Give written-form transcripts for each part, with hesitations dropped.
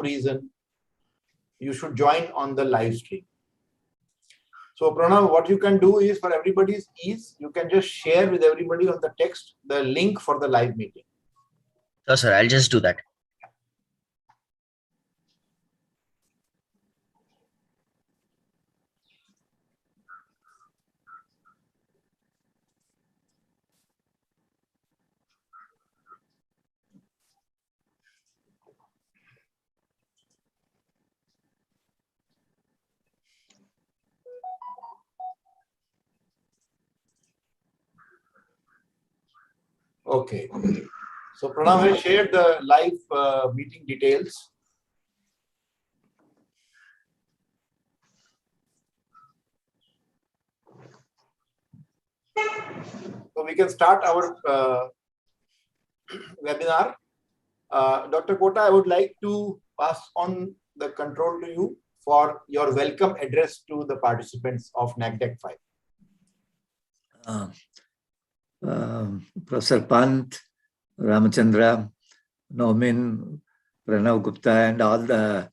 reason, you should join on the live stream. So Pranav, what you can do is, for everybody's ease, you can just share with everybody on the text the link for the live meeting. Sure, sir. I'll just do that. Okay. So Pranav has shared the live meeting details. So we can start our webinar. Dr. Kota, I would like to pass on the control to you for your welcome address to the participants of NACDeC-V. Professor Pant, Ramachandran, Nouman, Pranav Gupta, and all the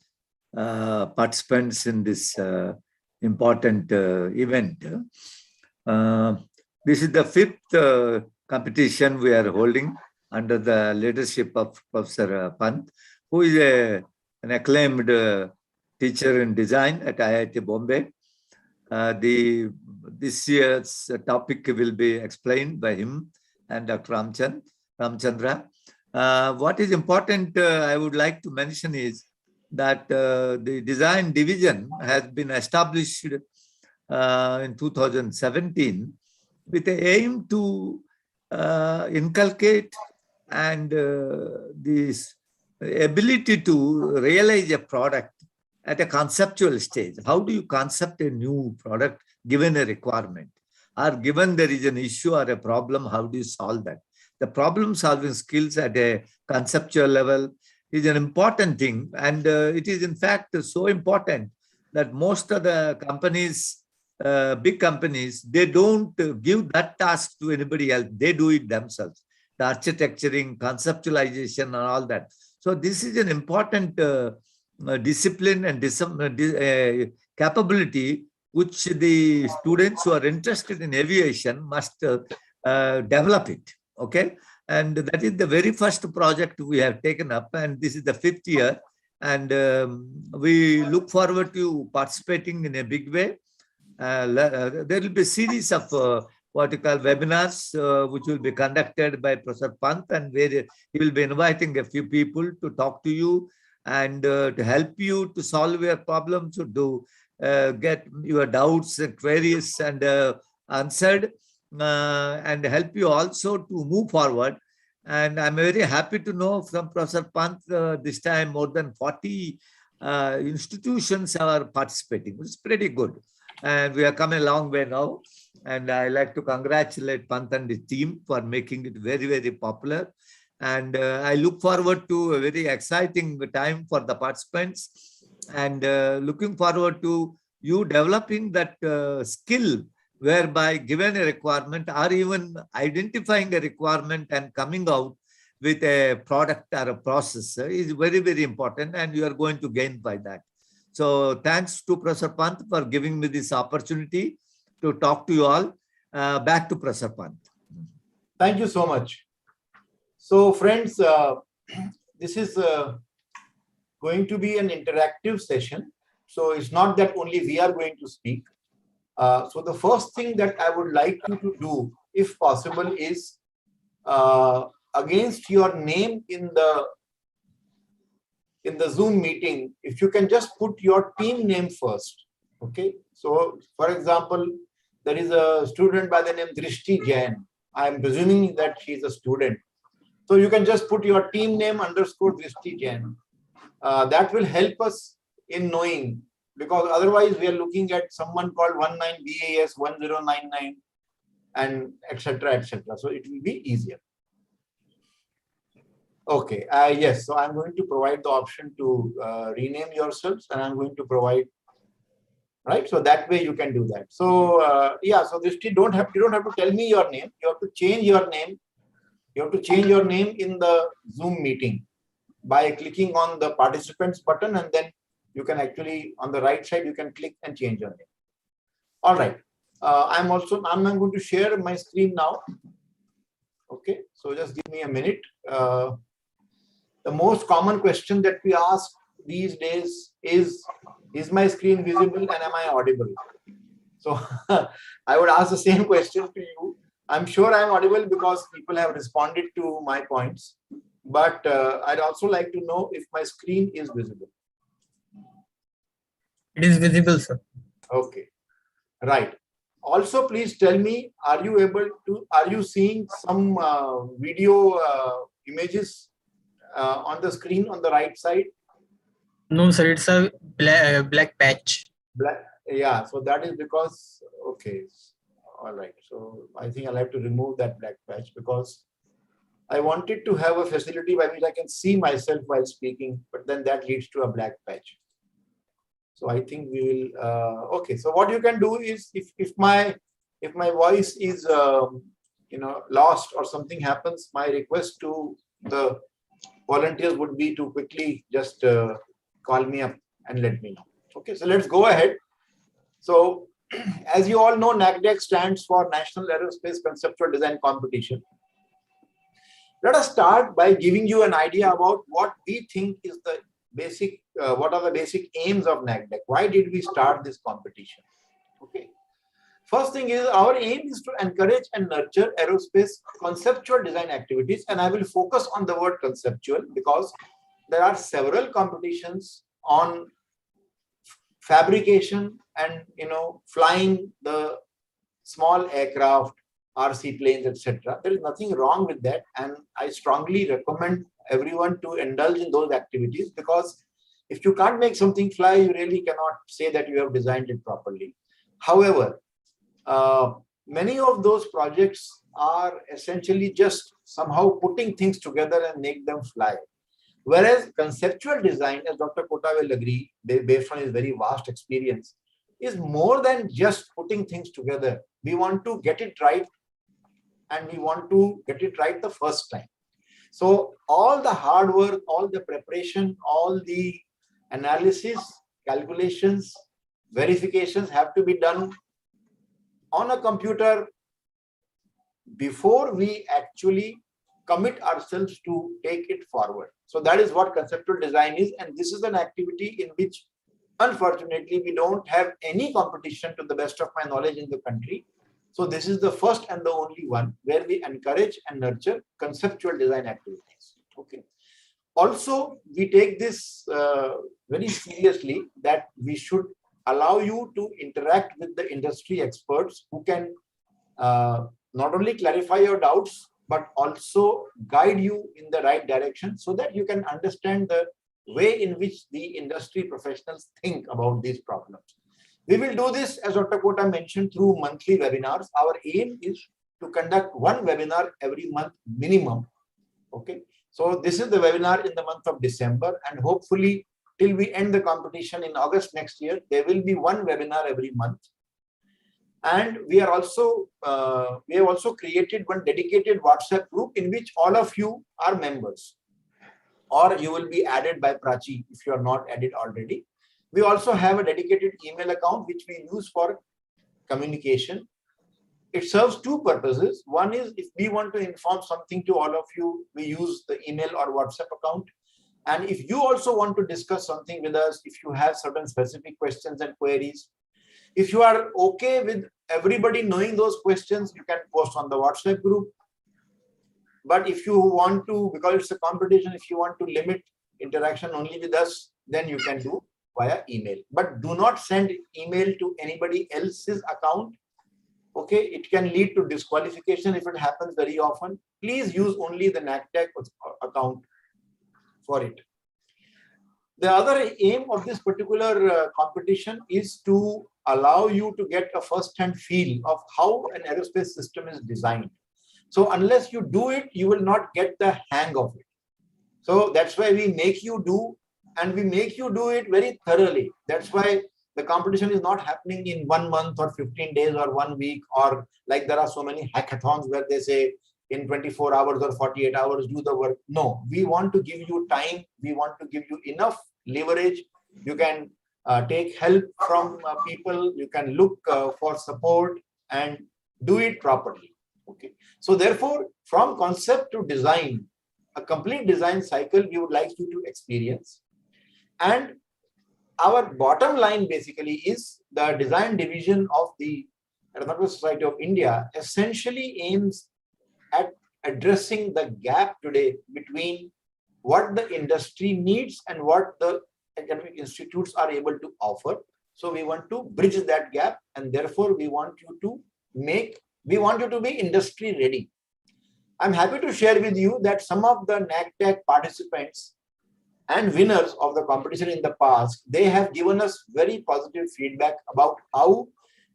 participants in this important event. This is the fifth competition we are holding under the leadership of Professor Pant, who is an acclaimed teacher in design at IIT Bombay. This year's topic will be explained by him and Dr. Ramachandran. What is important, I would like to mention is that the design division has been established in 2017 with the aim to inculcate and this ability to realize a product at a conceptual stage. How do you concept a new product given a requirement? Or given there is an issue or a problem, how do you solve that? The problem solving skills at a conceptual level is an important thing. And it is in fact so important that most of the companies, big companies, they don't give that task to anybody else. They do it themselves. The architecturing, conceptualization and all that. So this is an important discipline and capability which the students who are interested in aviation must develop it. Okay, and that is the very first project we have taken up, and this is the fifth year, and we look forward to participating in a big way. There will be a series of what you call webinars which will be conducted by Professor Pant, and where he will be inviting a few people to talk to you and to help you to solve your problems, to get your doubts and queries and answered, and help you also to move forward. And I'm very happy to know from Professor Pant this time more than 40 institutions are participating, which is pretty good. And we are coming a long way now. And I like to congratulate Pant and his team for making it very, very popular. And I look forward to a very exciting time for the participants, and looking forward to you developing that skill whereby given a requirement or even identifying a requirement and coming out with a product or a process is very, very important, and you are going to gain by that. So thanks to Professor Pant for giving me this opportunity to talk to you all. Back to Professor Pant. Thank you so much. So friends, this is going to be an interactive session. So it's not that only we are going to speak. So the first thing that I would like you to do, if possible, is against your name in the Zoom meeting, if you can just put your team name first. Okay. So for example, there is a student by the name Drishti Jain. I am presuming that she is a student. So you can just put your team name _ Drishti Jain. That will help us in knowing, because otherwise we are looking at someone called 19BAS 1099 and etc. etc. So it will be easier. Okay. Yes. So I'm going to provide the option to rename yourselves, and I'm going to provide. Right. So that way you can do that. So yeah. So Drishti, you don't have to tell me your name. You have to change your name. You have to change your name in the Zoom meeting. by clicking on the participants button, and then you can actually, on the right side, you can click and change your name. All right. I'm going to share my screen now. Okay, so just give me a minute. The most common question that we ask these days is my screen visible and am I audible? So I would ask the same question to you. I'm sure I'm audible because people have responded to my points, but I'd also like to know if my screen is visible. It is visible, sir. Okay, right. Also, please tell me, are you seeing some video images on the screen on the right side? No, sir, it's a black patch. Black, yeah, so that is because, okay, all right. So I think I'll have to remove that black patch because I wanted to have a facility by which I can see myself while speaking, but then that leads to a black patch. So I think we will, okay. So what you can do is if my voice is, lost or something happens, my request to the volunteers would be to quickly just call me up and let me know. Okay, so let's go ahead. So as you all know, NACDeC stands for National Aerospace Conceptual Design Competition. Let us start by giving you an idea about what we think is the basic, what are the basic aims of NACDeC? Why did we start this competition? Okay. First thing is, our aim is to encourage and nurture aerospace conceptual design activities, and I will focus on the word conceptual because there are several competitions on fabrication and flying the small aircraft, RC planes, etc. There is nothing wrong with that, and I strongly recommend everyone to indulge in those activities because if you can't make something fly, you really cannot say that you have designed it properly. However, many of those projects are essentially just somehow putting things together and make them fly. Whereas conceptual design, as Dr. Kota will agree, based on his very vast experience, is more than just putting things together. We want to get it right, and we want to get it right the first time. So all the hard work, all the preparation, all the analysis, calculations, verifications have to be done on a computer before we actually commit ourselves to take it forward. So that is what conceptual design is, and this is an activity in which unfortunately we don't have any competition to the best of my knowledge in the country. So this is the first and the only one where we encourage and nurture conceptual design activities. Okay. Also, we take this very seriously that we should allow you to interact with the industry experts who can not only clarify your doubts, but also guide you in the right direction so that you can understand the way in which the industry professionals think about these problems. We will do this, as Dr. Kota mentioned, through monthly webinars. Our aim is to conduct one webinar every month minimum. Okay. So this is the webinar in the month of December, and hopefully till we end the competition in August next year, there will be one webinar every month. And we have also created one dedicated WhatsApp group in which all of you are members, or you will be added by Prachi if you are not added already. We also have a dedicated email account which we use for communication. It serves two purposes. One is if we want to inform something to all of you, we use the email or WhatsApp account. And if you also want to discuss something with us, if you have certain specific questions and queries, if you are okay with everybody knowing those questions, you can post on the WhatsApp group. But if you want to, because it's a competition, if you want to limit interaction only with us, then you can do via email. But do not send email to anybody else's account. Okay, it can lead to disqualification if it happens very often. Please use only the NACDeC account for it. The other aim of this particular competition is to allow you to get a first-hand feel of how an aerospace system is designed. So unless you do it, you will not get the hang of it. So that's why we make you do, and we make you do it very thoroughly. That's why the competition is not happening in 1 month or 15 days or 1 week, or like there are so many hackathons where they say in 24 hours or 48 hours, do the work. No, we want to give you time. We want to give you enough leverage. You can take help from people. You can look for support and do it properly. Okay. So therefore, from concept to design, a complete design cycle we would like you to experience. And our bottom line basically is the design division of the Aeronautical Society of India essentially aims at addressing the gap today between what the industry needs and what the academic institutes are able to offer. So we want to bridge that gap, and therefore we want you to be industry ready. I'm happy to share with you that some of the NACDeC participants and winners of the competition in the past, they have given us very positive feedback about how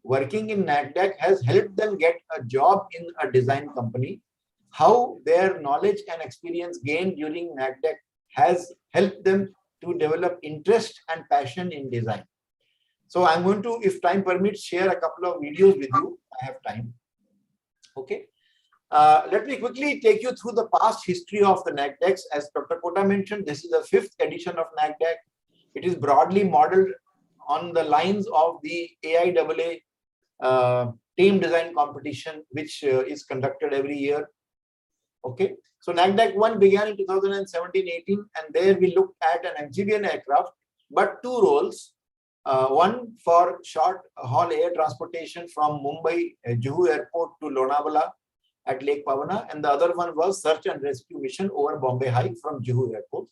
working in NACDeC has helped them get a job in a design company, how their knowledge and experience gained during NACDeC has helped them to develop interest and passion in design. So I'm going to, if time permits, share a couple of videos with you. I have time. Okay. Let me quickly take you through the past history of the NACDeC. As Dr. Kota mentioned, this is the 5th edition of NACDeC. It is broadly modeled on the lines of the AIAA team design competition, which is conducted every year. Okay, so NACDeC 1 began in 2017-18, and there we looked at an amphibian aircraft, but 2 roles. One for short haul air transportation from Mumbai Juhu Airport to Lonavala at Lake Pavana, and the other one was search and rescue mission over Bombay High from Juhu Airport.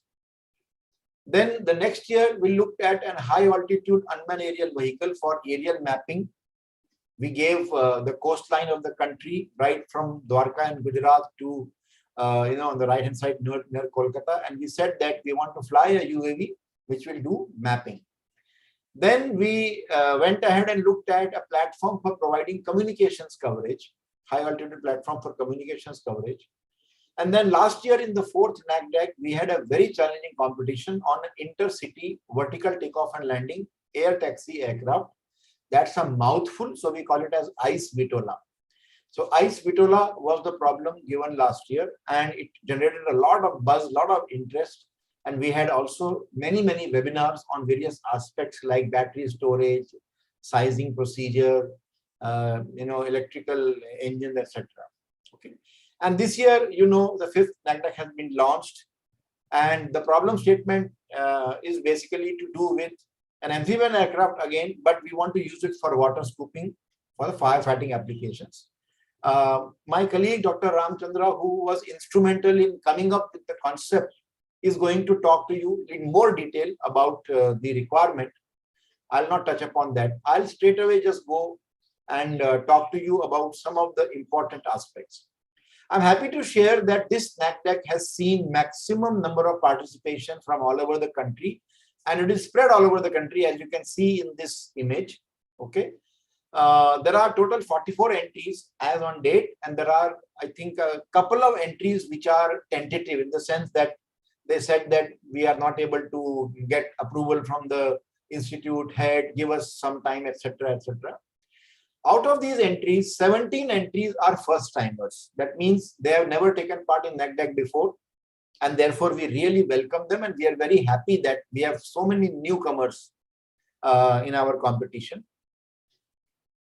Then the next year we looked at an high altitude unmanned aerial vehicle for aerial mapping. We gave the coastline of the country right from Dwarka and Gujarat to on the right hand side near Kolkata, and we said that we want to fly a UAV which will do mapping. Then we went ahead and looked at a platform for providing communications coverage, high altitude platform for communications coverage. And then last year in the 4th NACDeC, we had a very challenging competition on an intercity vertical takeoff and landing air taxi aircraft. That's a mouthful, so we call it as AeSI. So AeSI was the problem given last year, and it generated a lot of buzz, a lot of interest. And we had also many webinars on various aspects like battery storage, sizing procedure, electrical engine, etc. Okay. And this year, the 5th NACDeC has been launched, and the problem statement is basically to do with an amphibian aircraft again, but we want to use it for water scooping for the firefighting applications. My colleague, Dr. Ramachandran, who was instrumental in coming up with the concept, is going to talk to you in more detail about the requirement. I'll not touch upon that. I'll straight away just go and talk to you about some of the important aspects. I'm happy to share that this NACDeC has seen maximum number of participation from all over the country, and it is spread all over the country, as you can see in this image. Okay. There are total 44 entries as on date, and there are, I think, a couple of entries which are tentative in the sense that they said that we are not able to get approval from the institute head, give us some time, etc., etc. Out of these entries, 17 entries are first timers. That means they have never taken part in NACDeC before, and therefore we really welcome them, and we are very happy that we have so many newcomers in our competition.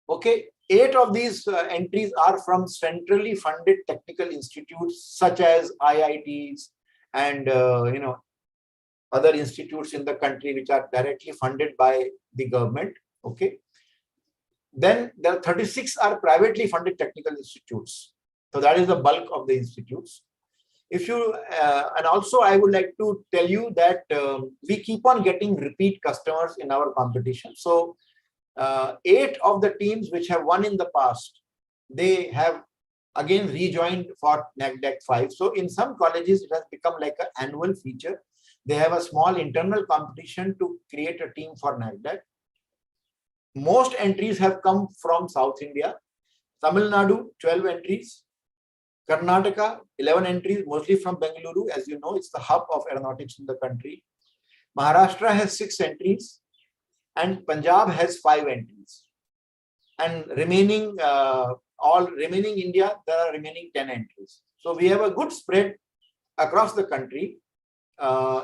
Okay, 8 of these entries are from centrally funded technical institutes such as IITs and other institutes in the country which are directly funded by the government. Okay. Then there are 36 are privately funded technical institutes. So that is the bulk of the institutes. If you and also I would like to tell you that we keep on getting repeat customers in our competition. So 8 of the teams which have won in the past, they have again rejoined for NACDeC 5. So in some colleges, it has become like an annual feature. They have a small internal competition to create a team for NACDeC. Most entries have come from South India. Tamil Nadu, 12 entries. Karnataka, 11 entries, mostly from Bengaluru. As you know, it's the hub of aeronautics in the country. Maharashtra has 6 entries. And Punjab has 5 entries. And remaining all remaining India, there are remaining 10 entries. So we have a good spread across the country.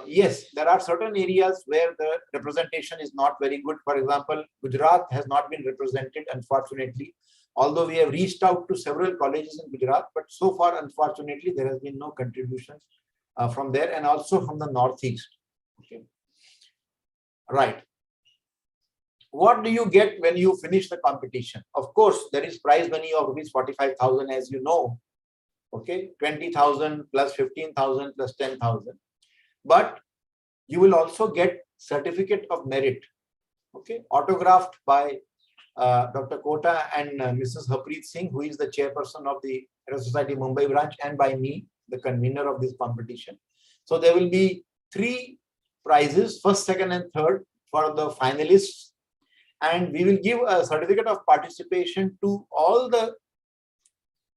Yes, there are certain areas where the representation is not very good. For example, Gujarat has not been represented, unfortunately, although we have reached out to several colleges in Gujarat, but so far, unfortunately, there has been no contributions from there, and also from the Northeast. Okay. Right. What do you get when you finish the competition? Of course, there is prize money of rupees 45,000, as you know. Okay, 20,000 plus 15,000 plus 10,000. But you will also get certificate of merit. Okay, autographed by Dr. Kota and Mrs. Harpreet Singh, who is the chairperson of the Aero Society Mumbai branch, and by me, the convener of this competition. So there will be 3 prizes, first, second, and third for the finalists. And we will give a certificate of participation to all the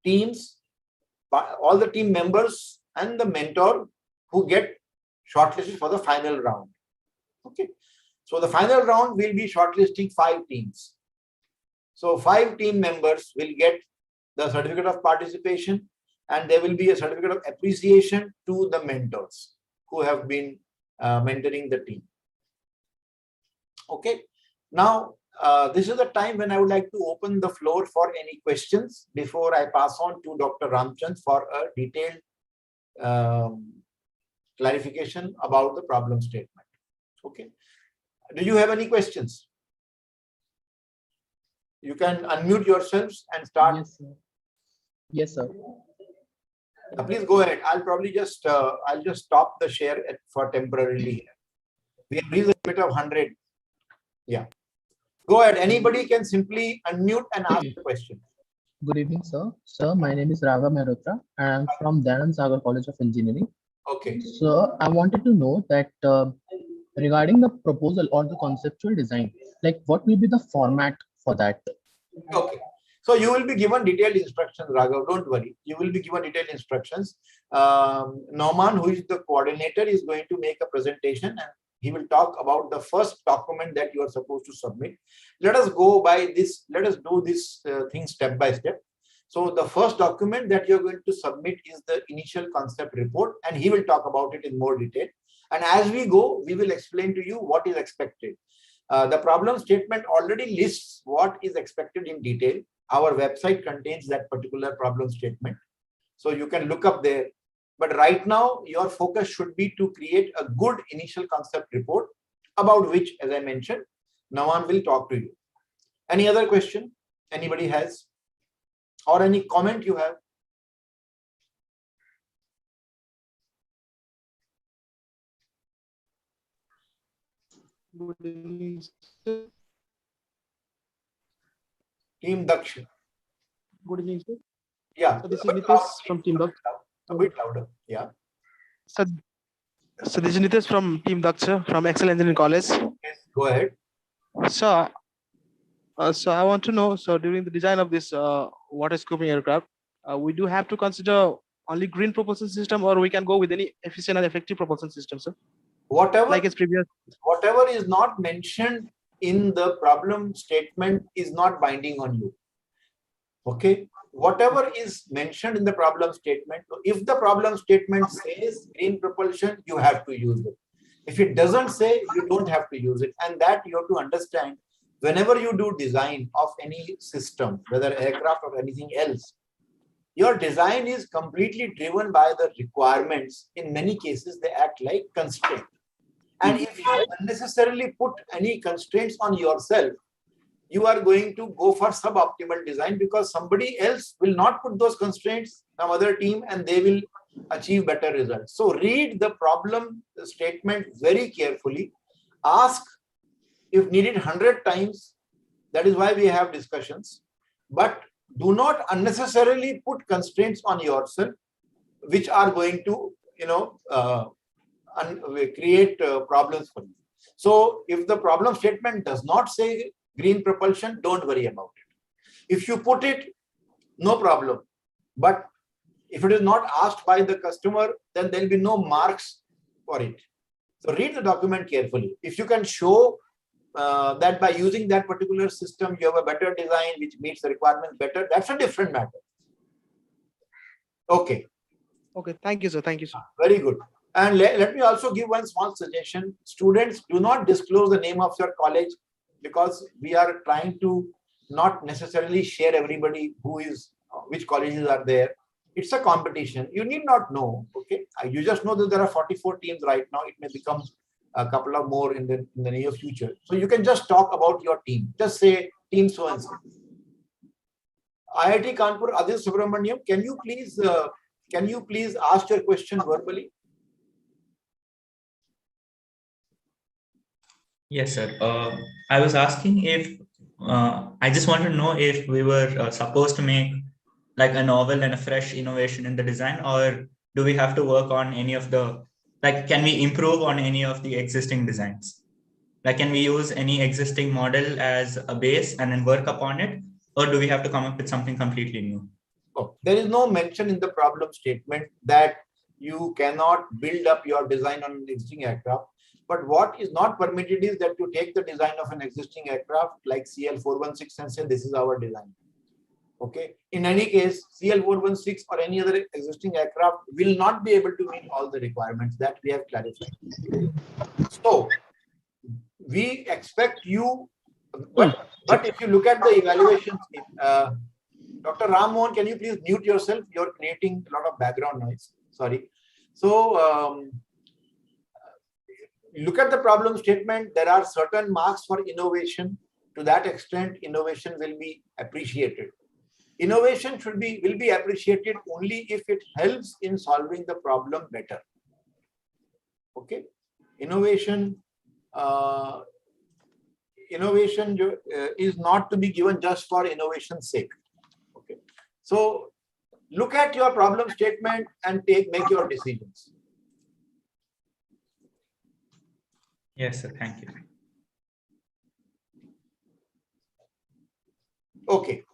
teams, all the team members and the mentor who get shortlisted for the final round. Okay. So the final round will be shortlisting 5 teams. So 5 team members will get the certificate of participation, and there will be a certificate of appreciation to the mentors who have been mentoring the team. Okay. Now, this is the time when I would like to open the floor for any questions before I pass on to Dr. Ramchandran for a detailed clarification about the problem statement. Okay. Do you have any questions? You can unmute yourselves and start. Yes, sir. Yes, sir. Please go ahead. I'll probably just I'll just stop the share for temporarily. We have reached a limit of 100. Yeah. Go ahead. Anybody can simply unmute and ask the question. Good evening, sir. Sir, my name is Raghav Mehrotra, and I'm from Dayanand Sagar College of Engineering. Okay. So I wanted to know that regarding the proposal or the conceptual design, like what will be the format for that? Okay. So you will be given detailed instructions, Raghav. Don't worry. You will be given detailed instructions. Nouman, who is the coordinator, is going to make a presentation, and he will talk about the first document that you are supposed to submit. Let us go by this. Let us do this thing step by step. So the first document that you're going to submit is the initial concept report, and he will talk about it in more detail. And as we go, we will explain to you what is expected. The problem statement already lists what is expected in detail. Our website contains that particular problem statement, so you can look up there. But right now, your focus should be to create a good initial concept report, about which, as I mentioned, Nouman will talk to you. Any other question anybody has? Or any comment you have? Good evening, sir. Team Daksha. Good evening, sir. Yeah. So this is Nitesh from Team Daksha. A bit louder. Yeah. So this is Nitesh from Team Daksha from Excel Engineering College. Yes, go ahead. So I want to know, so during the design of this water scooping aircraft, we do have to consider only green propulsion system, or we can go with any efficient and effective propulsion system, sir? Whatever, Like its previous. whatever is not mentioned in the problem statement is not binding on you. Okay. Whatever is mentioned in the problem statement, if the problem statement says green propulsion, you have to use it. If it doesn't say, you don't have to use it. And that you have to understand whenever you do design of any system, whether aircraft or anything else, your design is completely driven by the requirements. In many cases, they act like constraints. And if you unnecessarily put any constraints on yourself, you are going to go for suboptimal design, because somebody else will not put those constraints, some other team, and they will achieve better results. So read the problem statement very carefully. Ask if needed 100 times. That is why we have discussions. But do not unnecessarily put constraints on yourself, which are going to, create problems for you. So if the problem statement does not say green propulsion, don't worry about it. If you put it, no problem. But if it is not asked by the customer, then there will be no marks for it. So read the document carefully. If you can show that by using that particular system, you have a better design which meets the requirements better. That's a different matter. Okay. Okay, thank you, sir. Thank you, sir. Very good. And let me also give one small suggestion. Students, do not disclose the name of your college, because we are trying to not necessarily share everybody who is, which colleges are there. It's a competition. You need not know. Okay. You just know that there are 44 teams right now. It may become a couple of more in the near future. So you can just talk about your team. Just say team so and so. IIT Kanpur, Adil Subramaniam, can you please ask your question verbally? Yes, sir. I was asking if I just want to know if we were supposed to make like a novel and a fresh innovation in the design, or do we have to work on any of the, like, can we improve on any of the existing designs? Like, can we use any existing model as a base and then work upon it, or do we have to come up with something completely new? Oh, there is no mention in the problem statement that you cannot build up your design on an existing aircraft. But what is not permitted is that you take the design of an existing aircraft like CL416 and say, this is our design. Okay. In any case, CL416 or any other existing aircraft will not be able to meet all the requirements that we have clarified. So we expect you, but if you look at the evaluations, Dr. Ram Mohan, can you please mute yourself? You're creating a lot of background noise. Sorry. So look at the problem statement. There are certain marks for innovation. To that extent, innovation will be appreciated. Innovation will be appreciated only if it helps in solving the problem better. Okay. Innovation is not to be given just for innovation's sake. Okay. So look at your problem statement and make your decisions. Yes, sir. Thank you. Okay.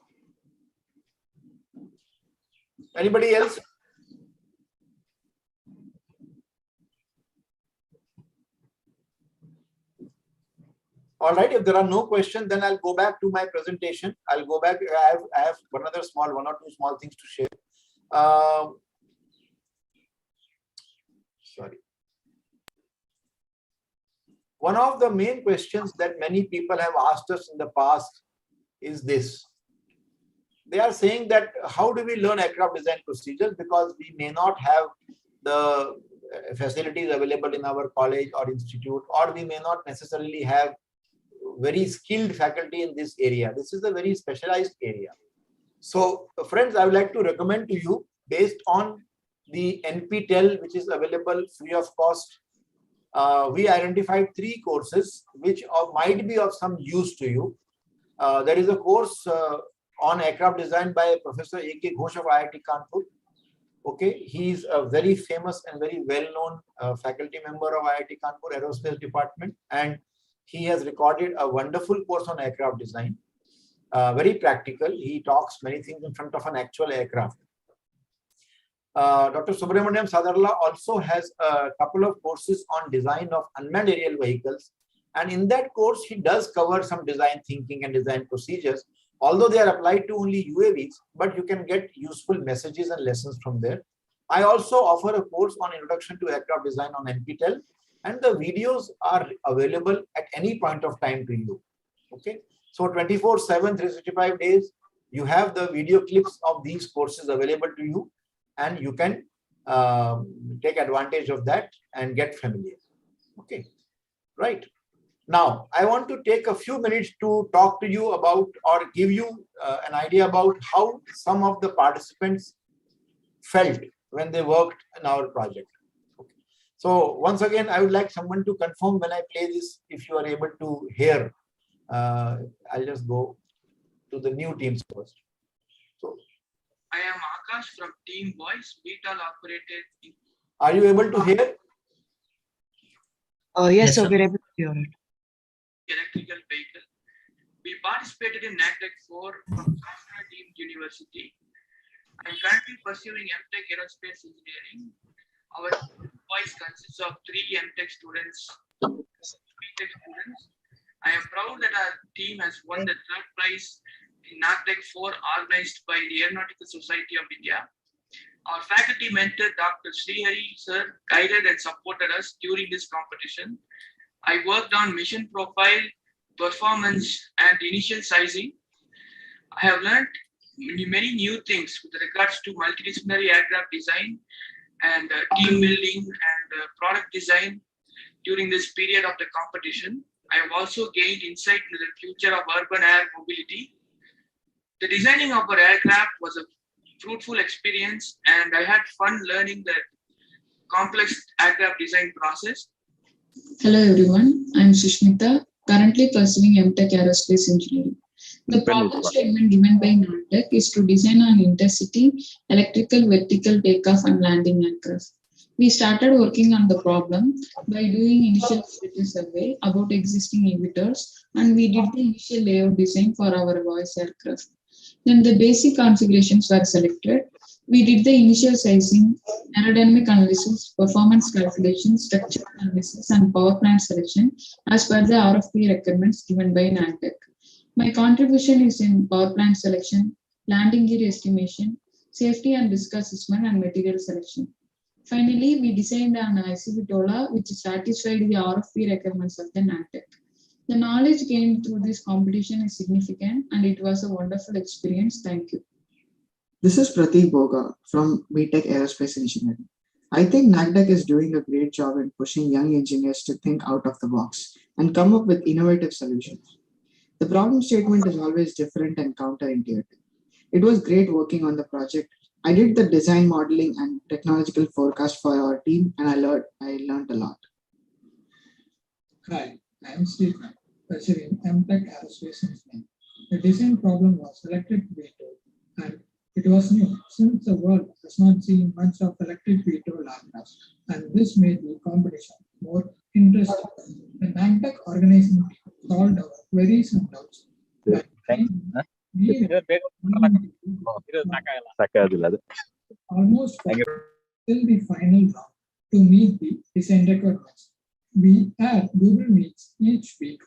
Anybody else? All right. If there are no questions, then I'll go back to my presentation. I'll go back. I have one or two small things to share. Sorry. One of the main questions that many people have asked us in the past is this. They are saying that how do we learn aircraft design procedures, because we may not have the facilities available in our college or institute, or we may not necessarily have very skilled faculty in this area. This is a very specialized area. So friends, I would like to recommend to you, based on the NPTEL, which is available free of cost, we identified 3 courses which might be of some use to you. There is a course on aircraft design by Professor A.K. Ghosh of IIT Kanpur. Okay, he is a very famous and very well-known faculty member of IIT Kanpur Aerospace Department, and he has recorded a wonderful course on aircraft design. Very practical. He talks many things in front of an actual aircraft. Dr. Subramaniam Sadarla also has a couple of courses on design of unmanned aerial vehicles. And in that course, he does cover some design thinking and design procedures, although they are applied to only UAVs, but you can get useful messages and lessons from there. I also offer a course on Introduction to Aircraft Design on NPTEL, and the videos are available at any point of time to you. Okay, so 24/7, 365 days, you have the video clips of these courses available to you, and you can take advantage of that and get familiar. Okay, right. Now, I want to take a few minutes to talk to you about, or give you an idea about how some of the participants felt when they worked in our project. Okay. So once again, I would like someone to confirm when I play this, if you are able to hear. I'll just go to the new teams first. So I am Akash from Team Voice, VTOL operated. Are you able to hear? Yes, sir, sir. we're able to hear it. Electrical vehicle. We participated in NACDeC-V from Software Deemed University. I'm currently pursuing MTech Aerospace Engineering. Our voice consists of 3 MTech students, 3 Tech students, I am proud that our team has won the third prize in NACDeC-V organized by the Aeronautical Society of India. Our faculty mentor, Dr. Srihari sir, guided and supported us during this competition. I worked on mission profile, performance, and initial sizing. I have learned many new things with regards to multidisciplinary aircraft design and team building and product design during this period of the competition. I have also gained insight into the future of urban air mobility. The designing of our aircraft was a fruitful experience, and I had fun learning the complex aircraft design process. Hello everyone, I am Sushmita, currently pursuing MTech Aerospace Engineering. The problem statement given by NACDeC is to design an intercity electrical vertical takeoff and landing aircraft. We started working on the problem by doing initial status survey about existing eVTOLs, and we did the initial layout design for our voice aircraft. Then the basic configurations were selected. We did the initial sizing, aerodynamic analysis, performance calculations, structural analysis, and power plant selection as per the RFP requirements given by NACDeC. My contribution is in power plant selection, landing gear estimation, safety and risk assessment, and material selection. Finally, we designed an ICV-TOLA which satisfied the RFP requirements of the NACDeC. The knowledge gained through this competition is significant, and it was a wonderful experience. Thank you. This is Prateek Boga from BTech Aerospace Engineering. I think NACDeC is doing a great job in pushing young engineers to think out of the box and come up with innovative solutions. The problem statement is always different and counterintuitive. It was great working on the project. I did the design modeling and technological forecast for our team, and I learned a lot. Hi, I am Stephen, pursuing MTech Aerospace Engineering. The design problem was electric VTOL, and it was new since the world has not seen much of electric VTOL aircraft, and this made the competition more interesting. The NACDeC organizing team solved our queries and doubts. Almost till the final round to meet the design requirements. We had Google Meets each week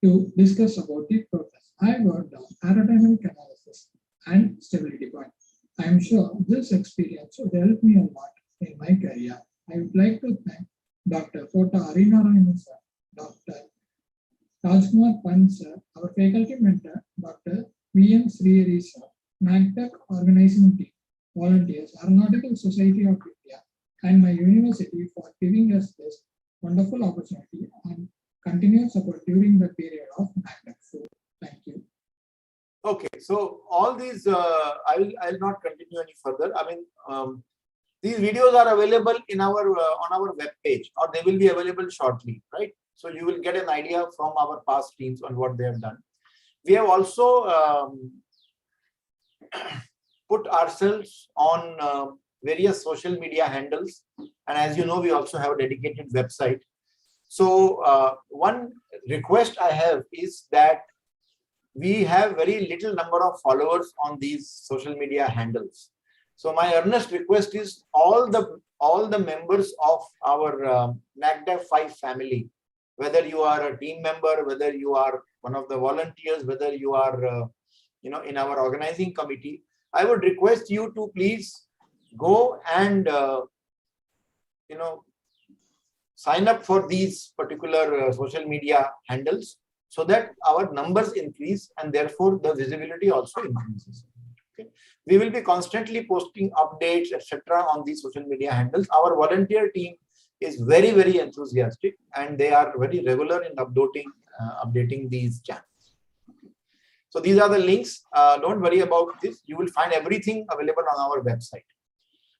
to discuss about the progress. I worked on aerodynamic analysis and stability point. I am sure this experience would help me a lot in my career. I would like to thank Dr. Kota Harinarayana sir, Dr. Rajkumar Pant sir, our faculty mentor, Dr. V.M. Srihari sir, NACDeC organizing team, volunteers, Aeronautical Society of India, and my university for giving us this wonderful opportunity and continued support during the period of NACDeC. So, thank you. Okay, so all these, I'll not continue any further. I mean, these videos are available in our on our web page, or they will be available shortly, right? So you will get an idea from our past teams on what they have done. We have also put ourselves on various social media handles, and as you know, we also have a dedicated website. So one request I have is that we have very little number of followers on these social media handles. So my earnest request is all the members of our NACDeC-V family, whether you are a team member, whether you are one of the volunteers, whether you are in our organizing committee, I would request you to please go and sign up for these particular social media handles, so that our numbers increase and therefore the visibility also increases. Okay. We will be constantly posting updates, etc. on these social media handles. Our volunteer team is very, very enthusiastic, and they are very regular in updating these channels. So these are the links. Don't worry about this. You will find everything available on our website.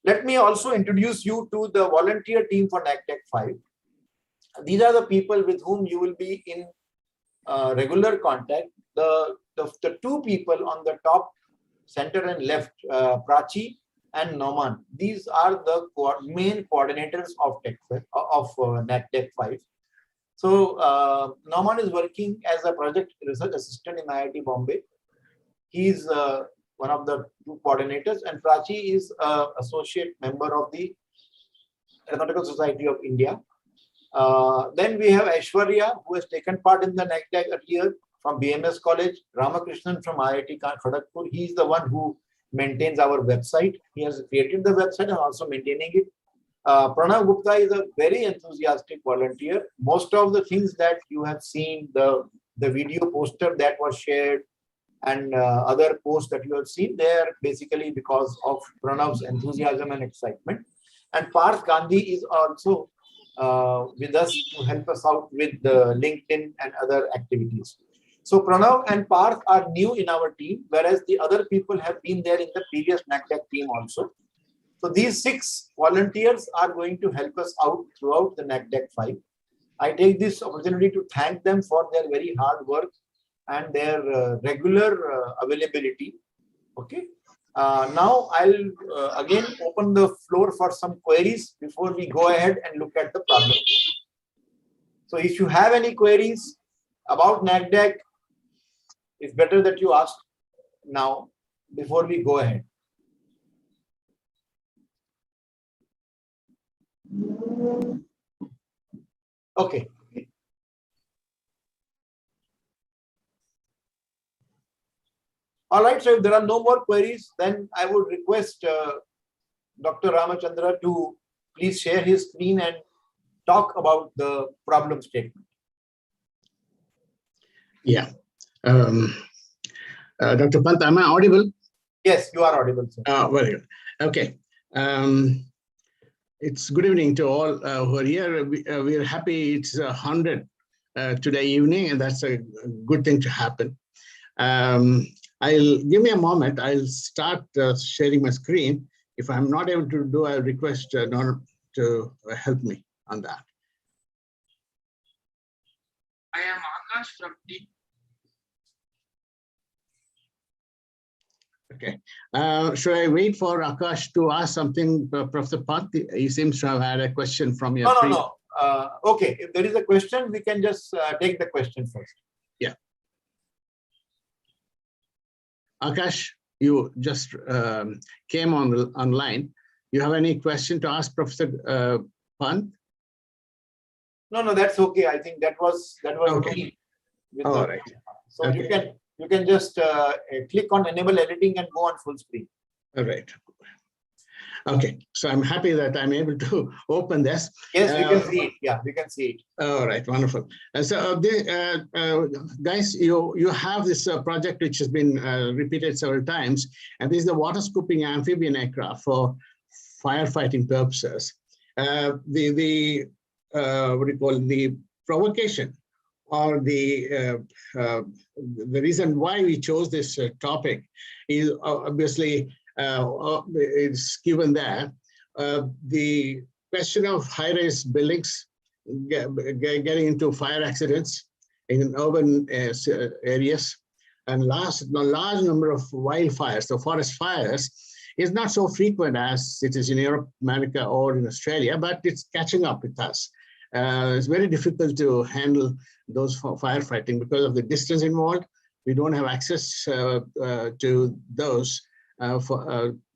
Let me also introduce you to the volunteer team for NACDeC-V. These are the people with whom you will be in regular contact. The two people on the top, center and left, Prachi and Nouman, these are the main coordinators of NACDeC-V. So Nouman is working as a project research assistant in IIT Bombay. He is one of the two coordinators, and Prachi is an associate member of the Aeronautical Society of India. Then we have Aishwarya, who has taken part in the NACDeC earlier from BMS College. Ramakrishnan from IIT Kharagpur. He is the one who maintains our website. He has created the website and also maintaining it. Pranav Gupta is a very enthusiastic volunteer. Most of the things that you have seen, the video poster that was shared and other posts that you have seen, they are basically because of Pranav's enthusiasm and excitement. And Parth Gandhi is also with us to help us out with the LinkedIn and other activities. So Pranav and Parth are new in our team, whereas the other people have been there in the previous NACDeC team also. So these 6 volunteers are going to help us out throughout the NACDeC-V. I take this opportunity to thank them for their very hard work and their regular availability. Okay. Now I'll again open the floor for some queries before we go ahead and look at the problem. So if you have any queries about NACDeC, it's better that you ask now before we go ahead. Okay. All right, so if there are no more queries, then I would request Dr. Ramachandran to please share his screen and talk about the problem statement. Yeah. Dr. Pant, am I audible? Yes, you are audible, sir. Very good. Okay. It's good evening to all who are here. We are happy it's 100 today evening, and that's a good thing to happen. Give me a moment. I'll start sharing my screen. If I'm not able to do, I'll request Nora to help me on that. I am Akash from D. Okay. Should I wait for Akash to ask something, Professor Pant? He seems to have had a question from your No. Okay. If there is a question, we can just take the question first. Yeah. Akash, you just came online. You have any question to ask Professor Pant? No, that's okay. I think that was okay. All right. So okay. you can just click on enable editing and go on full screen. All right. Okay. So I'm happy that I'm able to open this. Yes, we can see it. Yeah, we can see it. All right. Wonderful. So guys, you have this project which has been repeated several times, and this is the water scooping amphibian aircraft for firefighting purposes. What do you call the provocation or the reason why we chose this topic is obviously it's given there. The question of high-rise buildings getting into fire accidents in urban areas and large number of wildfires, so forest fires, is not so frequent as it is in Europe, America, or in Australia, but it's catching up with us. It's very difficult to handle those firefighting because of the distance involved. We don't have access to those.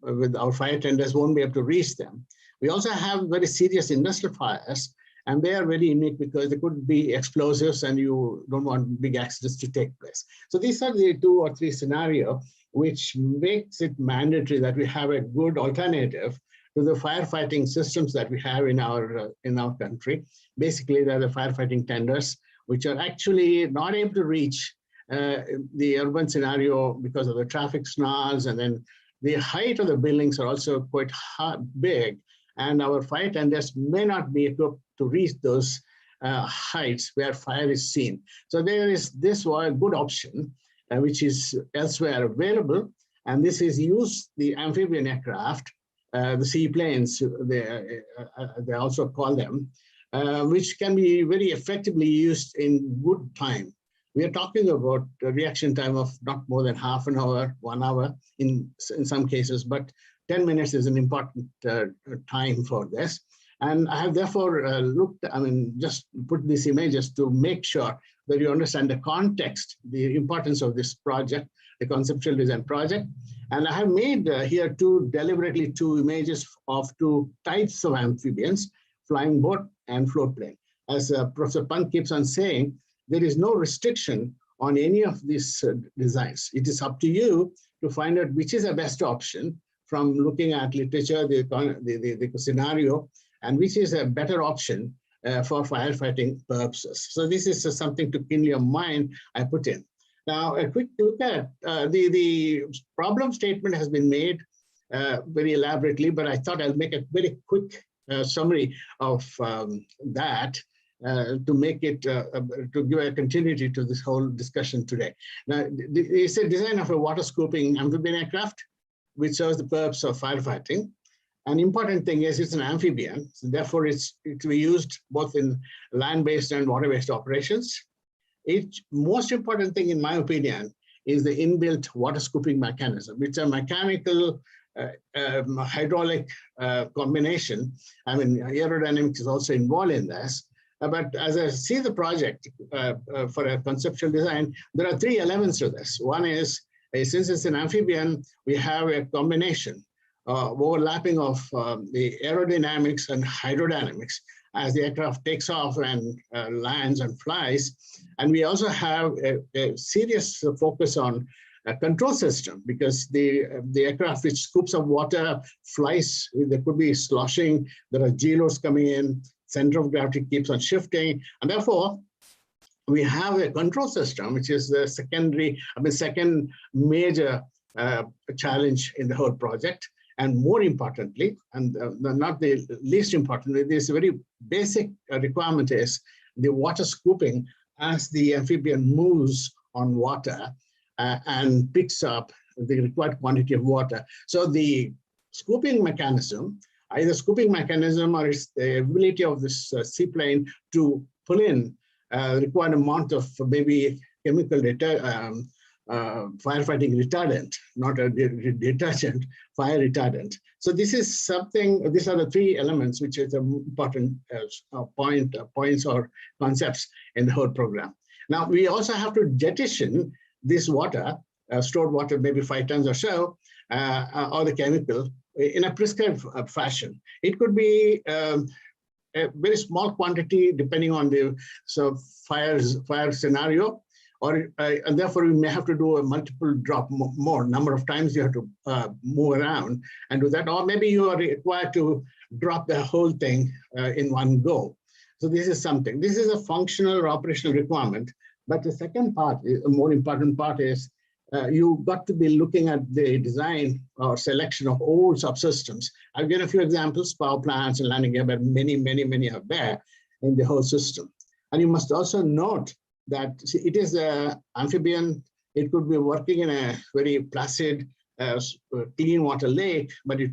With our fire tenders, won't be able to reach them. We also have very serious industrial fires, and they are very unique because they could be explosives and you don't want big accidents to take place. So these are the 2 or 3 scenarios which makes it mandatory that we have a good alternative to the firefighting systems that we have in our country. Basically, they're the firefighting tenders, which are actually not able to reach the urban scenario because of the traffic snarls, and then the height of the buildings are also quite big, and our fire tenders may not be equipped to reach those heights where fire is seen. So there is this good option which is elsewhere available, and this is the amphibian aircraft, the seaplanes, they also call them, which can be very effectively used in good time. We are talking about a reaction time of not more than half an hour, 1 hour in some cases, but 10 minutes is an important time for this. And I have therefore just put these images to make sure that you understand the context, the importance of this project, the conceptual design project. And I have made here deliberately two images of 2 types of amphibians, flying boat and float plane. as Professor Pant keeps on saying, there is no restriction on any of these designs. It is up to you to find out which is the best option from looking at literature, the scenario, and which is a better option for firefighting purposes. So this is something to kindle your mind I put in. Now, a quick look at the problem statement has been made very elaborately, but I thought I'll make a very quick summary of that to make it, to give a continuity to this whole discussion today. Now, it's a design of a water scooping amphibian aircraft, which serves the purpose of firefighting. An important thing is it's an amphibian, so therefore it will be used both in land-based and water-based operations. Most important thing, in my opinion, is the inbuilt water scooping mechanism. It's a mechanical hydraulic combination. I mean, aerodynamics is also involved in this. But as I see the project for a conceptual design, there are three elements to this. One is, since it's an amphibian, we have a combination overlapping of the aerodynamics and hydrodynamics as the aircraft takes off and lands and flies. And we also have a serious focus on a control system, because the aircraft which scoops up water flies, there could be sloshing, there are G-loads coming in, center of gravity keeps on shifting, and therefore we have a control system, which is the second major challenge in the whole project. And more importantly, and not the least importantly, this very basic requirement is the water scooping as the amphibian moves on water and picks up the required quantity of water. So the scooping mechanism, either scooping mechanism or it's the ability of this seaplane to pull in required amount of maybe chemical firefighting retardant, not a detergent, fire retardant. So this is something, these are the three elements which is an important points or concepts in the whole program. Now, we also have to jettison this water, stored water, maybe 5 tons or so, or the chemical in a prescribed fashion. It could be a very small quantity depending on the fire scenario, or and therefore we may have to do a multiple drop more number of times you have to move around and do that, or maybe you are required to drop the whole thing in one go. So this is something. This is a functional or operational requirement. But the second part, a more important part, is you've got to be looking at the design or selection of all subsystems. I've given a few examples, power plants and landing gear, but many, many, many are there in the whole system. And you must also note that it is an amphibian. It could be working in a very placid, clean water lake, but it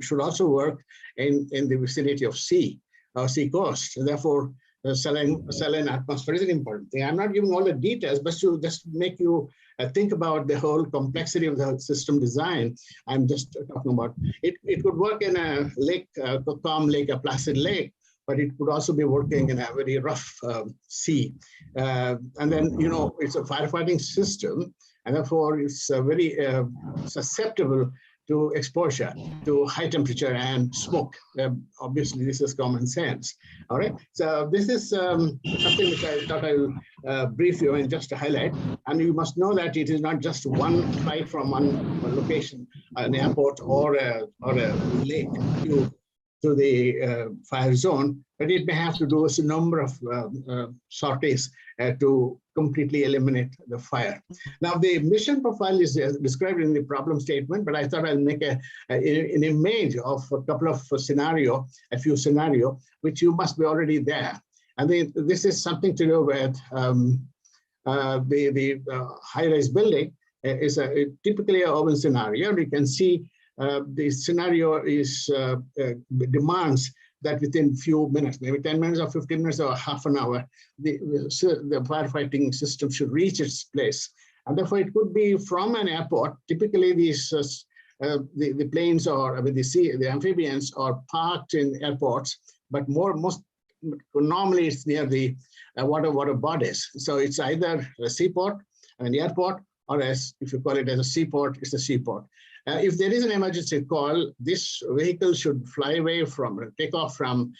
should also work in the vicinity of sea or sea coast. And therefore, the saline atmosphere is an important thing. I'm not giving all the details, but to just make you think about the whole complexity of the system design. I'm just talking about it. It could work in a lake, a calm lake, a placid lake, but it could also be working in a very rough sea. And then, you know, it's a firefighting system, and therefore it's very susceptible to exposure to high temperature and smoke. Obviously, this is common sense. All right. So this is something which I thought I will brief you and just to highlight. And you must know that it is not just one flight from one location, an airport or a lake to the fire zone, but it may have to do a number of sorties to completely eliminate the fire. Now, the mission profile is described in the problem statement, but I thought I'll make an image of a couple of a few scenario, which you must be already there. And this is something to do with the high-rise building is typically an urban scenario. You can see the scenario demands that within few minutes, maybe 10 minutes or 15 minutes or half an hour, the firefighting system should reach its place. And therefore, it could be from an airport. Typically, these the planes or the amphibians are parked in airports, but normally it's near the water bodies. So it's either a seaport, an airport, or as if you call it as a seaport, it's a seaport. If there is an emergency call, this vehicle should fly away from, take off from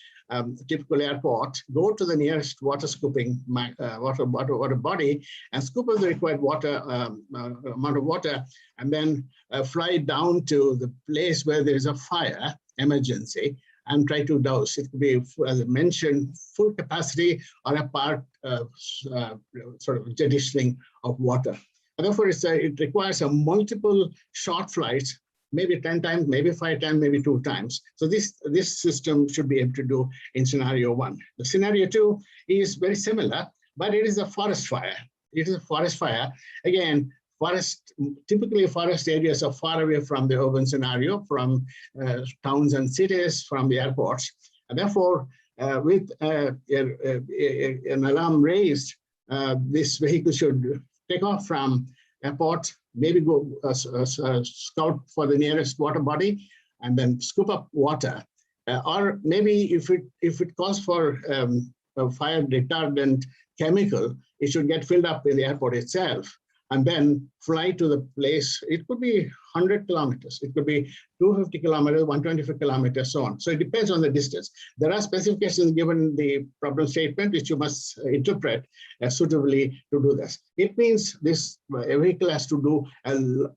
typical airport, go to the nearest water scooping water body and scoop up the required water amount of water, and then fly down to the place where there is a fire emergency and try to douse. It could be, as I mentioned, full capacity or a part sort of jettisoning of water. And therefore, it requires a multiple short flights, maybe 10 times, maybe 5 times, maybe 2 times. So this system should be able to do in scenario 1. The scenario 2 is very similar, but it is a forest fire. It is a forest fire. Again, typically forest areas are far away from the urban scenario, from towns and cities, from the airports. And therefore, with an alarm raised, this vehicle should take off from airport, maybe go scout for the nearest water body, and then scoop up water. Or maybe if it calls for a fire retardant chemical, it should get filled up in the airport itself, and then fly to the place. It could be 100 kilometers. It could be 250 kilometers, 125 kilometers, so on. So it depends on the distance. There are specifications given the problem statement, which you must interpret suitably to do this. It means this vehicle has to do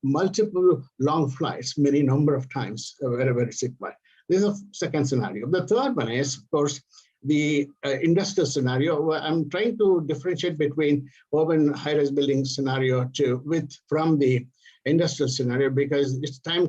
multiple long flights, many number of times, wherever it's required. This is a second scenario. The third one is, of course, the industrial scenario. I'm trying to differentiate between urban high-rise building scenario from the industrial scenario, because its time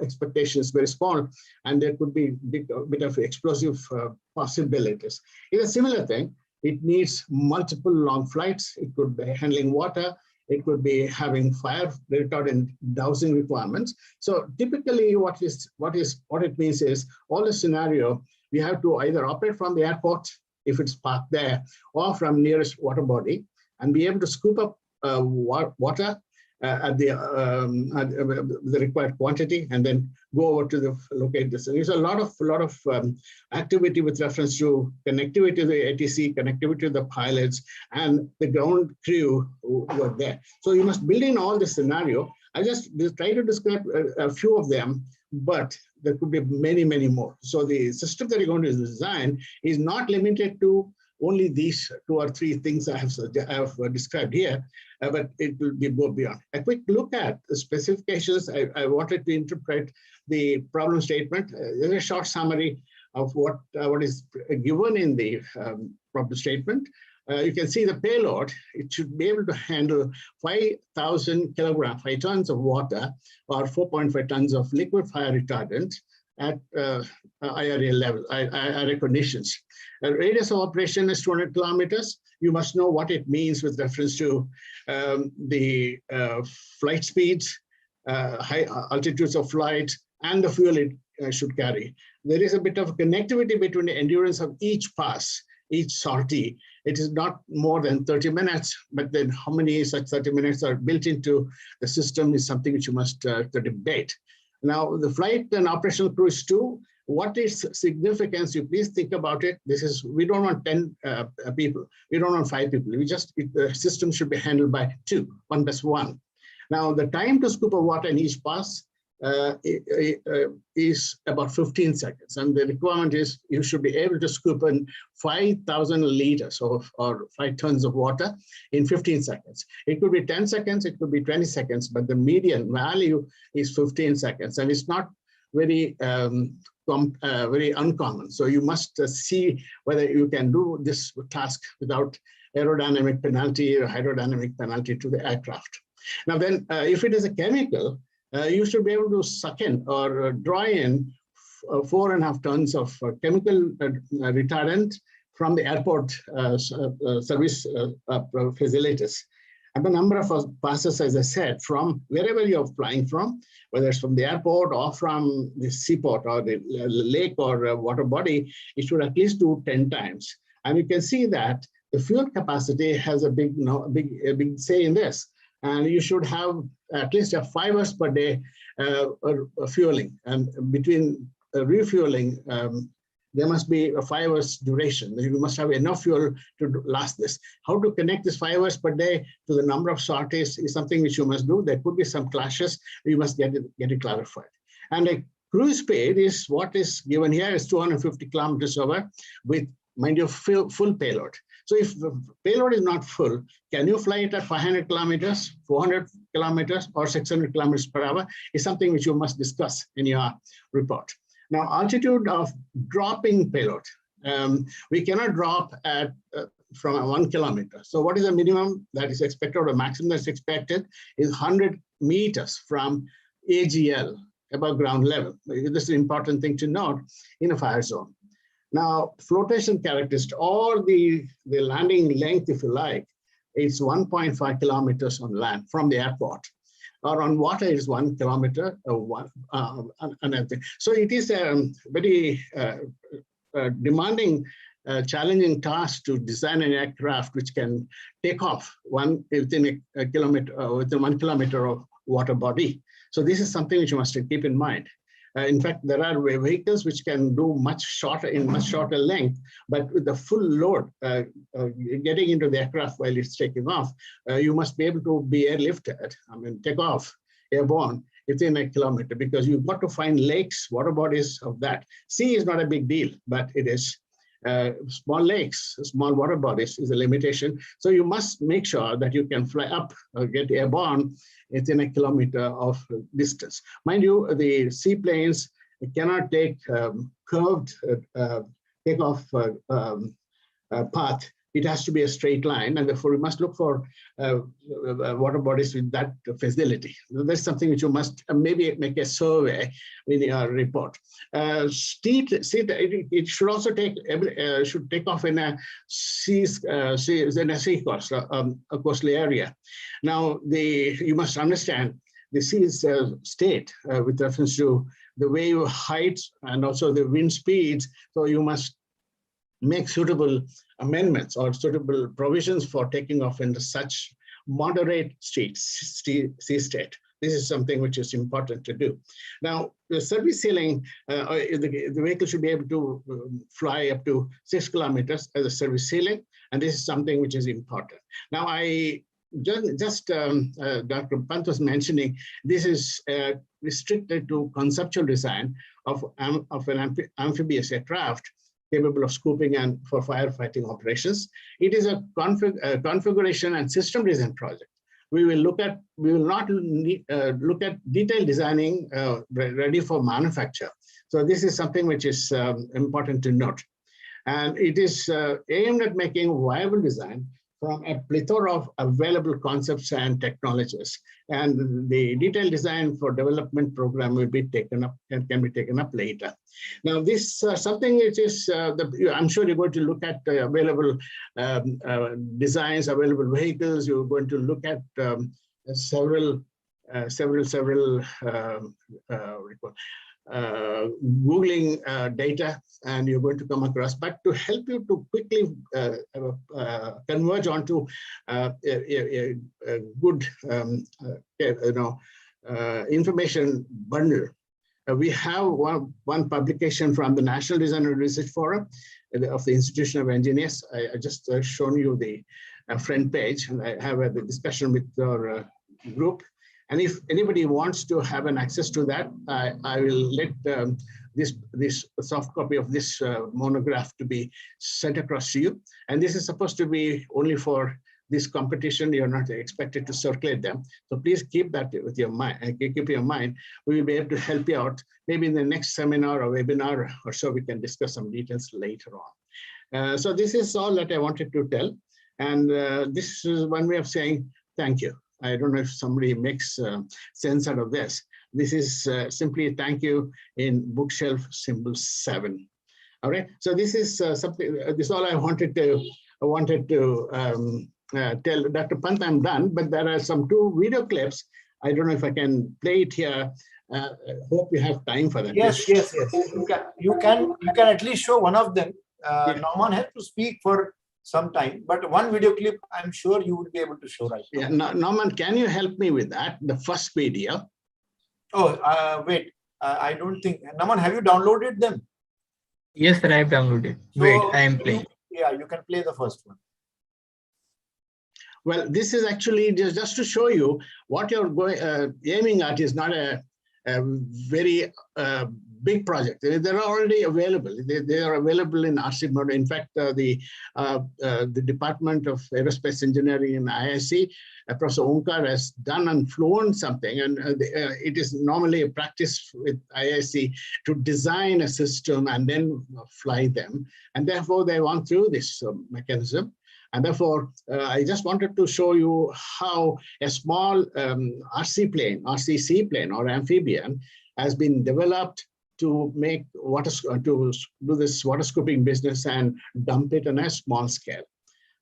expectation is very small, and there could be a bit of explosive possibilities. It's a similar thing. It needs multiple long flights. It could be handling water. It could be having fire retardant dousing requirements. So typically, what it means is, all the scenario, we have to either operate from the airport if it's parked there, or from nearest water body, and be able to scoop up water at the required quantity, and then go over to the locate this. And there's a lot of activity with reference to connectivity to the ATC, connectivity to the pilots, and the ground crew who are there. So you must build in all the scenario. I just try to describe a few of them, but there could be many, many more. So the system that you're going to design is not limited to only these 2 or 3 things I have described here, but it will be more beyond. A quick look at the specifications. I wanted to interpret the problem statement. There's a short summary of what is given in the problem statement. You can see the payload. It should be able to handle 5,000 kilograms, 5 tons of water, or 4.5 tons of liquid fire retardant at IRA level, IRA conditions. The radius of operation is 200 kilometers. You must know what it means with reference to the flight speeds, high altitudes of flight, and the fuel it should carry. There is a bit of connectivity between the endurance of each pass, each sortie. It is not more than 30 minutes, but then how many such 30 minutes are built into the system is something which you must debate. Now, the flight and operational crew is 2. What is significance? You please think about it. We don't want 10 people. We don't want 5 people. The system should be handled by 2, 1 plus 1. Now, the time to scoop of water in each pass is about 15 seconds. And the requirement is you should be able to scoop in 5,000 liters or 5 tons of water in 15 seconds. It could be 10 seconds, it could be 20 seconds, but the median value is 15 seconds. And it's not very very uncommon. So you must see whether you can do this task without aerodynamic penalty or hydrodynamic penalty to the aircraft. Now then, if it is a chemical, you should be able to suck in or draw in 4.5 tons of chemical retardant from the airport service facilities. And the number of passes, as I said, from wherever you're flying from, whether it's from the airport or from the seaport or the lake or water body, it should at least do 10 times. And you can see that the fuel capacity has a big say in this. And you should have at least 5 hours per day fueling. And between refueling, there must be a 5 hours duration. You must have enough fuel to last this. How to connect this 5 hours per day to the number of sorties is something which you must do. There could be some clashes. You must get it clarified. And a cruise speed is what is given here is 250 kilometers over with, mind you, full payload. So if the payload is not full, can you fly it at 500 kilometers, 400 kilometers, or 600 kilometers per hour is something which you must discuss in your report. Now, altitude of dropping payload. We cannot drop at from 1 kilometer. So what is the minimum that is expected, or the maximum that's expected is 100 meters from AGL, above ground level. This is an important thing to note in a fire zone. Now, flotation characteristic, or the landing length, if you like, is 1.5 kilometers on land from the airport. Or on water is 1 kilometer, another thing. So it is a very demanding, challenging task to design an aircraft which can take off within a kilometer, within 1 kilometer of water body. So this is something which you must keep in mind. In fact, there are vehicles which can do much shorter length, but with the full load getting into the aircraft while it's taking off, you must be able to be airlifted. I mean, take off airborne within 1 kilometer, because you've got to find lakes, water bodies of that. Sea is not a big deal, but it is small lakes, small water bodies is a limitation. So you must make sure that you can fly up or get airborne within 1 kilometer of distance. Mind you, the seaplanes cannot take curved takeoff path. It has to be a straight line, and therefore we must look for water bodies with that facility. That's something which you must maybe make a survey in your report. It should also take off in a sea coastal area. Now, you must understand the sea's state with reference to the wave heights and also the wind speeds. So you must make suitable amendments or suitable provisions for taking off in such moderate sea state. This is something which is important to do. Now, the service ceiling, the vehicle should be able to fly up to 6 kilometers as a service ceiling, and this is something which is important. Now, Dr. Pant was mentioning, this is restricted to conceptual design of an amphibious aircraft capable of scooping and for firefighting operations. It is a configuration and system design project. We will not look at detailed designing ready for manufacture. So this is something which is important to note. And it is aimed at making viable design from a plethora of available concepts and technologies. And the detailed design for development program will be taken up and can be taken up later. Now, this something which is, I'm sure you're going to look at available designs, available vehicles. You're going to look at several Googling data, and you're going to come across. But to help you to quickly converge onto a good information bundle, we have one publication from the National Design and Research Forum of the Institution of Engineers. I just shown you the front page, and I have a discussion with our group. And if anybody wants to have an access to that, I will let this soft copy of this monograph to be sent across to you. And this is supposed to be only for this competition. You're not expected to circulate them. So please keep that with your mind. Keep your mind. We will be able to help you out. Maybe in the next seminar or webinar or so, we can discuss some details later on. So this is all that I wanted to tell. And this is one way of saying thank you. I don't know if somebody makes sense out of this. This is simply a thank you in bookshelf symbol 7. All right. So this is something. This is all I wanted to tell Dr. Pant. I'm done. But there are some 2 video clips. I don't know if I can play it here. Hope you have time for that. Yes. You can at least show one of them. Nouman has to speak for some time, but one video clip I'm sure you would be able to show right now. Yeah, Nouman, can you help me with that? The first video. Oh, wait. I don't think. Nouman, have you downloaded them? Yes, sir, I have downloaded. So, Wait, I am playing. Yeah, you can play the first one. Well, this is actually just to show you what you're aiming at is not a very big project. They're already available. They are available in RC mode. In fact, the Department of Aerospace Engineering in AeSI, Professor Onkar has done and flown something, and it is normally a practice with AeSI to design a system and then fly them. And therefore, they went through this mechanism. And therefore, I just wanted to show you how a small RC plane, RCC plane or amphibian has been developed to make to do this water scooping business and dump it on a small scale.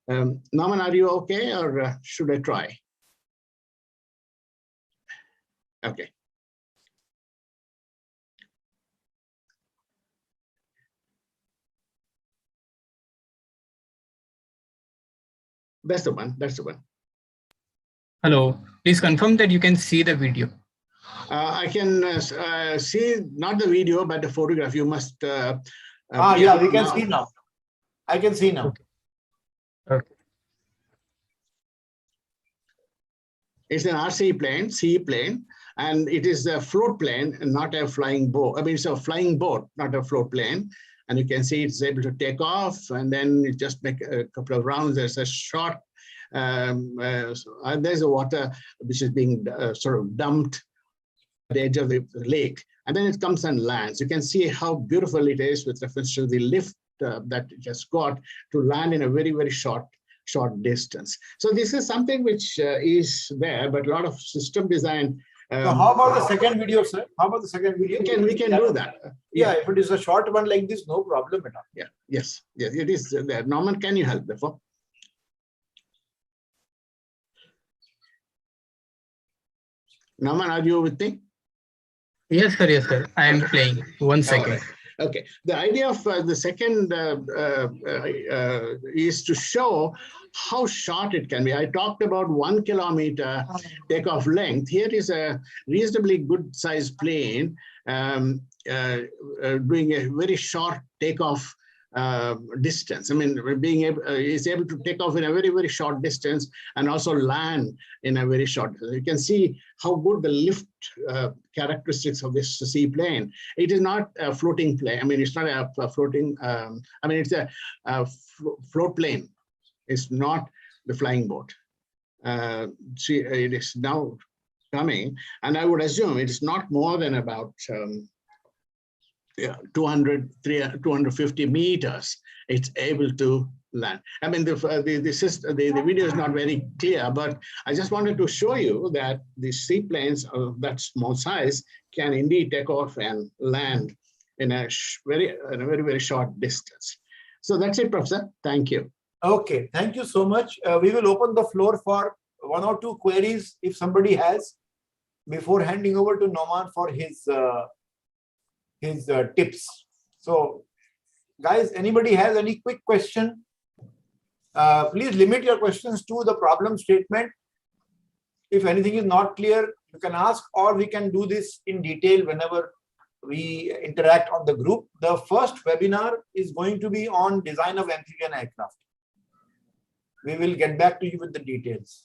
Nouman, are you okay, or should I try? Okay. That's the one. That's the one. Hello. Please confirm that you can see the video. I can see not the video, but the photograph. You must. Yeah, we can see now. I can see now. Okay. It's an RC plane, C plane, and it is a float plane and not a flying boat. I mean, it's a flying boat, not a float plane. And you can see it's able to take off, and then it just make a couple of rounds. There's a shot, and there's a water which is being sort of dumped at the edge of the lake, and then it comes and lands. You can see how beautiful it is with reference to the lift that it has got to land in a very, very short distance. So this is something which is there, but a lot of system design. So how about the second video, sir? How about the second video? We can do that. Yeah, if it is a short one like this, no problem at all. Yeah, yes, it is there. Nouman, can you help therefore? Nouman, are you with me? Yes, sir. Yes, sir. I am playing. 1 second. Right. Okay. The idea of the second is to show how short it can be. I talked about 1 kilometer takeoff length. Here is a reasonably good sized plane doing a very short takeoff distance. I mean, is able to take off in a very, very short distance and also land in a very short distance. You can see how good the lift characteristics of this seaplane. It is not a floating plane. I mean, it's not a floating, I mean, it's a float plane. It's not the flying boat. See, it is now coming, and I would assume it is not more than about 250 meters. It's able to land. I mean, the video is not very clear, but I just wanted to show you that the seaplanes of that small size can indeed take off and land in a very, very short distance. So that's it, Professor. Thank you. Okay, thank you so much. We will open the floor for 1 or 2 queries if somebody has, before handing over to Nouman for his tips. So, guys, anybody has any quick question? Please limit your questions to the problem statement. If anything is not clear, you can ask, or we can do this in detail whenever we interact on the group. The first webinar is going to be on design of amphibian aircraft. We will get back to you with the details.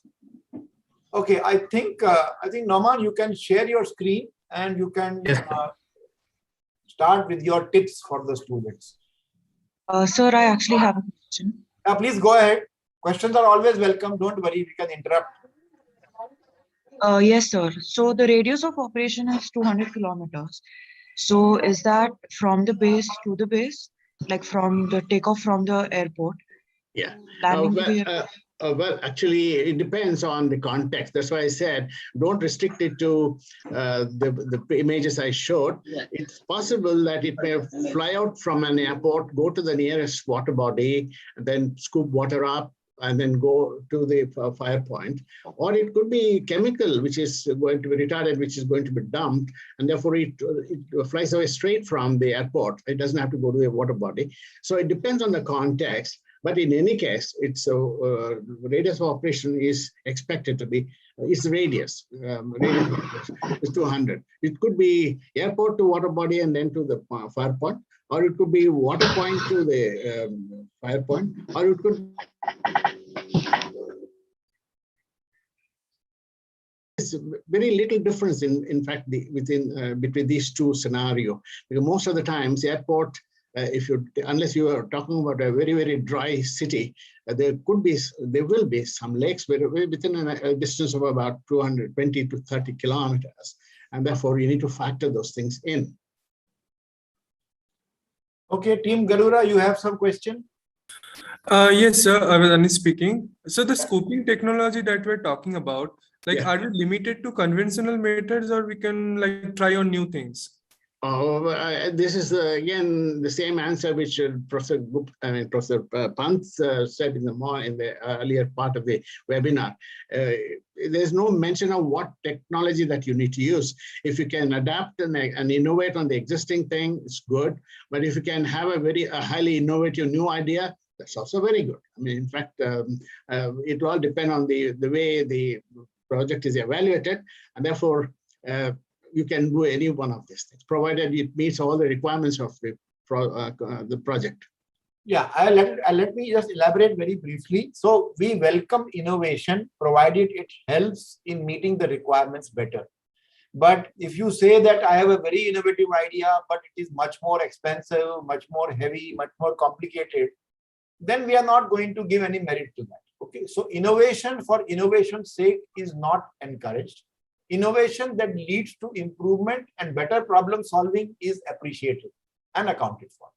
Okay, I think Nouman, you can share your screen and you can start with your tips for the students. Sir, I actually have a question. Please go ahead. Questions are always welcome. Don't worry, we can interrupt. Yes, sir. So the radius of operation is 200 kilometers. So is that from the base to the base, like from the takeoff from the airport? Yeah. Well, actually, it depends on the context. That's why I said, don't restrict it to the images I showed. Yeah. It's possible that it may fly out from an airport, go to the nearest water body, and then scoop water up, and then go to the fire point. Or it could be chemical, which is going to be retarded, which is going to be dumped, and therefore it flies away straight from the airport. It doesn't have to go to the water body. So it depends on the context. But in any case, its radius of operation is expected to be, its radius, is 200. It could be airport to water body and then to the fire point, or it could be water point to the fire point, or it could very little difference in fact between these two scenarios, because most of the times airport, unless you are talking about a very dry city, there will be some lakes within a distance of about 220 to 30 kilometers, and therefore you need to factor those things in. Okay, Team Garura, you have some question? Yes, sir. I was Anis speaking. So the scooping technology that we're talking about, like, Yeah. are we limited to conventional methods, or we can like try on new things? This is again the same answer which Professor Pant said in the earlier part of the webinar. There's no mention of what technology that you need to use. If you can adapt and innovate on the existing thing, it's good. But if you can have a highly innovative new idea, that's also very good. I mean, in fact, it will all depend on the way the project is evaluated, and therefore you can do any one of these things, provided it meets all the requirements of the project. Yeah, let me just elaborate very briefly. So we welcome innovation, provided it helps in meeting the requirements better. But if you say that I have a very innovative idea, but it is much more expensive, much more heavy, much more complicated, then we are not going to give any merit to that. Okay, so innovation for innovation's sake is not encouraged. Innovation that leads to improvement and better problem solving is appreciated and accounted for.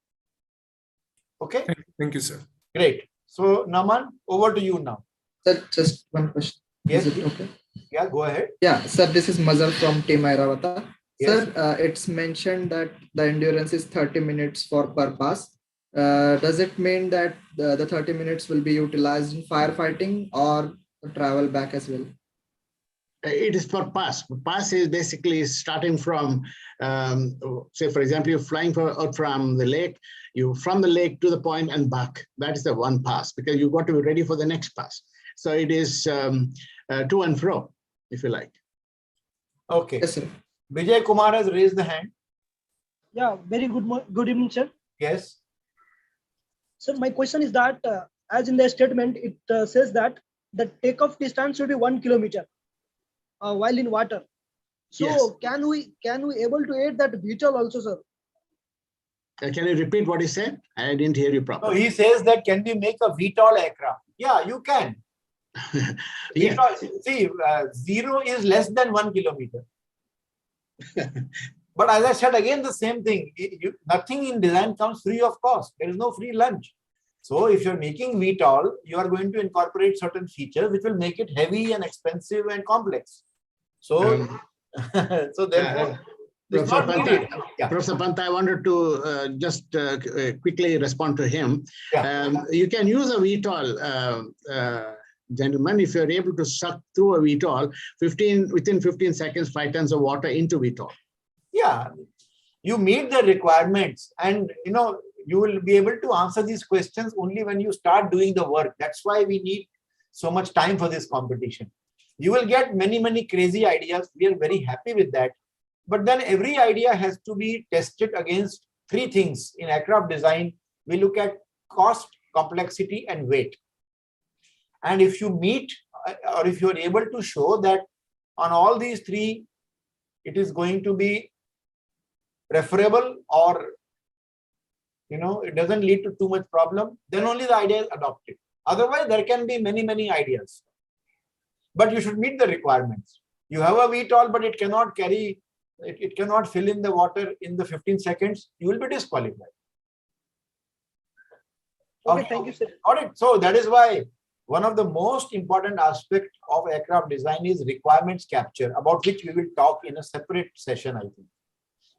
Okay. Thank you, sir. Great. So Nouman, over to you now. Sir, just one question. Yes. Is it okay? Yeah, go ahead. Yeah, sir, this is Mazhar from Team Airavata. Yes. Sir, it's mentioned that the endurance is 30 minutes for per pass. Does it mean that the 30 minutes will be utilized in firefighting or travel back as well? It is for pass. Pass is basically starting from, say, for example, you're flying out from the lake, from the lake to the point and back. That is the one pass, because you've got to be ready for the next pass. So it is to and fro, if you like. Okay. Yes, sir. Vijay Kumar has raised the hand. Yeah, very good evening, sir. Yes. So my question is that, as in the statement, it says that the takeoff distance should be 1 kilometer while in water. So yes. can we able to add that VTOL also, sir? Can you repeat what he said? I didn't hear you properly. So he says that can we make a VTOL aircraft? Yeah, you can. Yeah. See, 0 is less than 1 kilometer. But as I said, again, the same thing. Nothing in design comes free of cost. There is no free lunch. So if you're making VTOL, you are going to incorporate certain features which will make it heavy and expensive and complex. So, so therefore, it's not needed. Yeah. Professor Pant, I wanted to just quickly respond to him. Yeah. You can use a VTOL, gentlemen, if you're able to suck through a VTOL within 15 seconds, 5 tons of water into VTOL. Yeah, you meet the requirements, and you will be able to answer these questions only when you start doing the work. That's why we need so much time for this competition. You will get many crazy ideas. We are very happy with that. But then every idea has to be tested against 3 things. In aircraft design, we look at cost, complexity, and weight. And if you meet, or if you are able to show that on all these 3, it is going to be referable, or it doesn't lead to too much problem, then only the idea is adopted. Otherwise, there can be many ideas. But you should meet the requirements. You have a VTOL, but it cannot carry, it cannot fill in the water in the 15 seconds. You will be disqualified. Okay, thank you, sir. All right. So that is why one of the most important aspects of aircraft design is requirements capture, about which we will talk in a separate session, I think.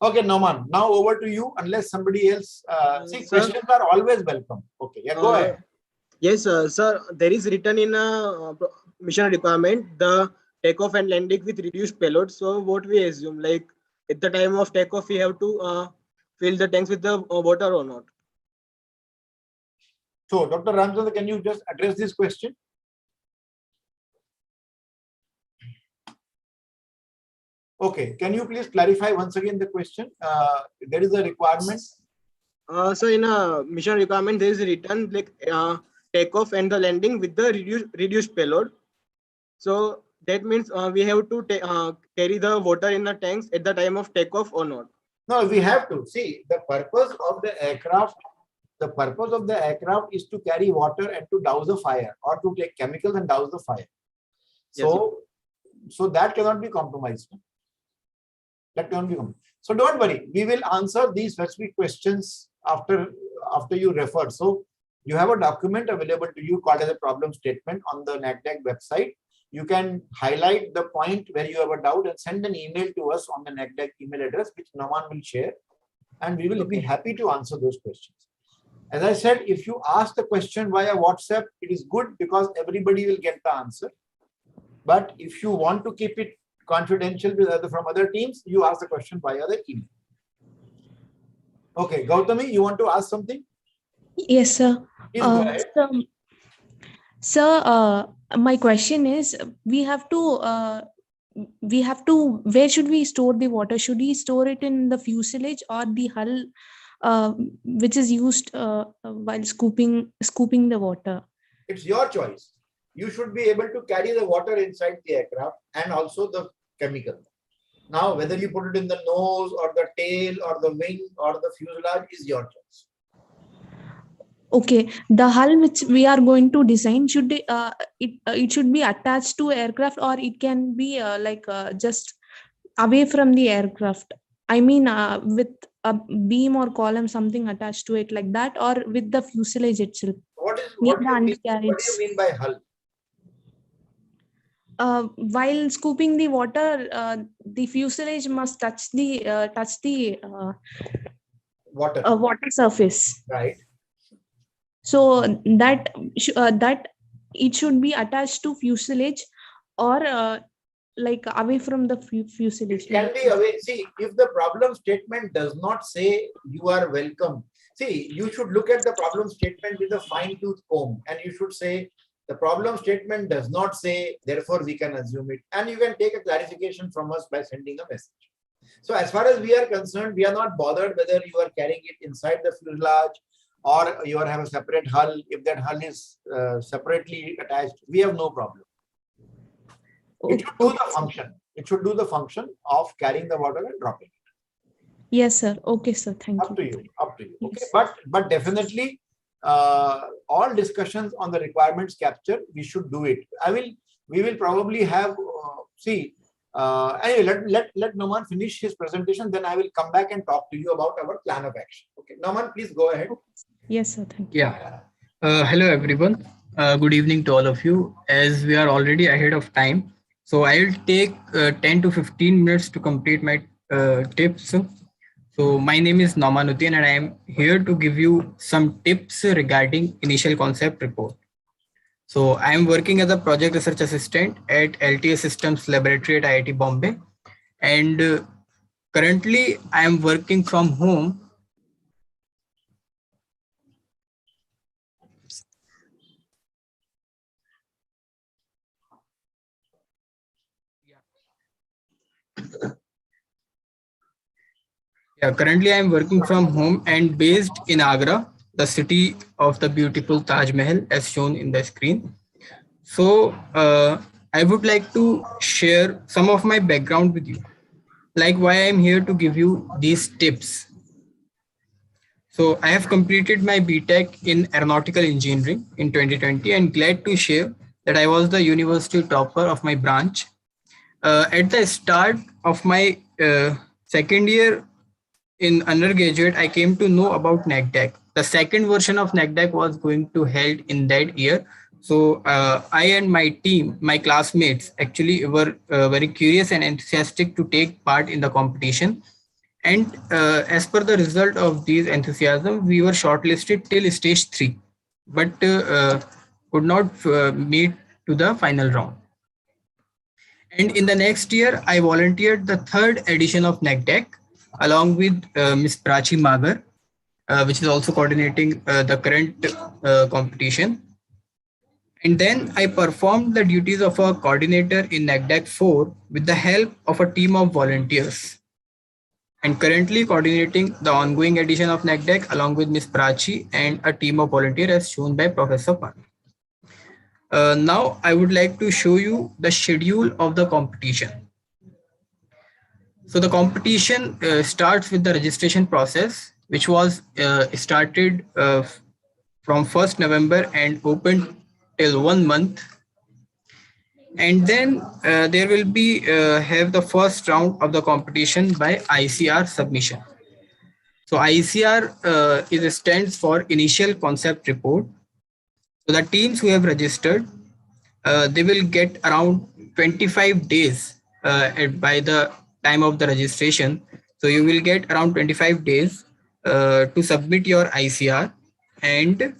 Okay, Nouman, now over to you, unless somebody else, see, questions are always welcome. Okay, yeah, go ahead. Yes, sir, there is written in a mission requirement, the takeoff and landing with reduced payload. So what we assume, like at the time of takeoff, we have to fill the tanks with the water or not? So, Dr. Ramachandran, can you just address this question? Okay, can you please clarify once again the question? There is a requirement. So in a mission requirement, there is a written like takeoff and the landing with the reduced payload. So that means we have to carry the water in the tanks at the time of takeoff or not? No, we have to. See, the purpose of the aircraft is to carry water and to douse the fire, or to take chemicals and douse the fire. So, so that cannot be compromised. That cannot be compromised. So don't worry, we will answer these specific questions after you refer. So you have a document available to you called as a problem statement on the NACDeC website. You can highlight the point where you have a doubt and send an email to us on the NACDeC email address, which Nouman will share, and we will be happy to answer those questions. As I said, if you ask the question via WhatsApp, it is good because everybody will get the answer. But if you want to keep it confidential from other teams, you ask the question via the email. Okay, Gautami, you want to ask something? Yes, sir. Please go ahead. Sir, my question is, we have to, where should we store the water? Should we store it in the fuselage or the hull, which is used while scooping the water? It's your choice. You should be able to carry the water inside the aircraft and also the chemical. Now, whether you put it in the nose or the tail or the wing or the fuselage is your choice. Okay, the hull which we are going to design, should it should be attached to aircraft, or it can be just away from the aircraft? I mean, with a beam or column, something attached to it like that, or with the fuselage itself? What do you mean by hull? While scooping the water, the fuselage must touch the water surface. Right. So that it should be attached to fuselage, or like away from the fuselage. It can be away. See, if the problem statement does not say you are welcome, see, you should look at the problem statement with a fine-tooth comb, and you should say the problem statement does not say, therefore we can assume it, and you can take a clarification from us by sending a message. So as far as we are concerned, we are not bothered whether you are carrying it inside the fuselage or you have a separate hull. If that hull is separately attached, we have no problem. It should do the function. It should do the function of carrying the water and dropping it. Yes, sir. Okay, sir. Thank you. Up to you. Up to you. Okay. But definitely, all discussions on the requirements capture, we should do it. We will probably have anyway, let Nouman finish his presentation, then I will come back and talk to you about our plan of action. Okay, Nouman, please go ahead. Yes, sir. Thank you. Yeah. Hello, everyone. Good evening to all of you. As we are already ahead of time, so I will take 10 to 15 minutes to complete my tips. So my name is Nouman Uddin, and I am here to give you some tips regarding initial concept report. So I am working as a project research assistant at LTS Systems Laboratory at IIT Bombay, and currently I am working from home. Yeah, currently I am working from home and based in Agra, the city of the beautiful Taj Mahal, as shown in the screen. So I would like to share some of my background with you, like why I am here to give you these tips. So I have completed my BTech in aeronautical engineering in 2020 and glad to share that I was the university topper of my branch. At the start of my second year in undergraduate, I came to know about NACDeC. The second version of NACDeC was going to held in that year. So I and my team, my classmates, actually were very curious and enthusiastic to take part in the competition. And as per the result of these enthusiasm, we were shortlisted till stage 3, but could not meet to the final round. And in the next year, I volunteered the third edition of NACDeC along with Ms. Prachi Magar. which is also coordinating the current competition. And then I performed the duties of a coordinator in NACDeC-4 with the help of a team of volunteers. And currently coordinating the ongoing edition of NACDeC along with Ms. Prachi and a team of volunteers as shown by Professor Pant. Now I would like to show you the schedule of the competition. So the competition starts with the registration process, which was started from 1st November and opened till 1 month. And then there will be have the first round of the competition by ICR submission. So ICR stands for Initial Concept Report. So the teams who have registered, they will get around 25 days by the time of the registration. So you will get around 25 days to submit your ICR, and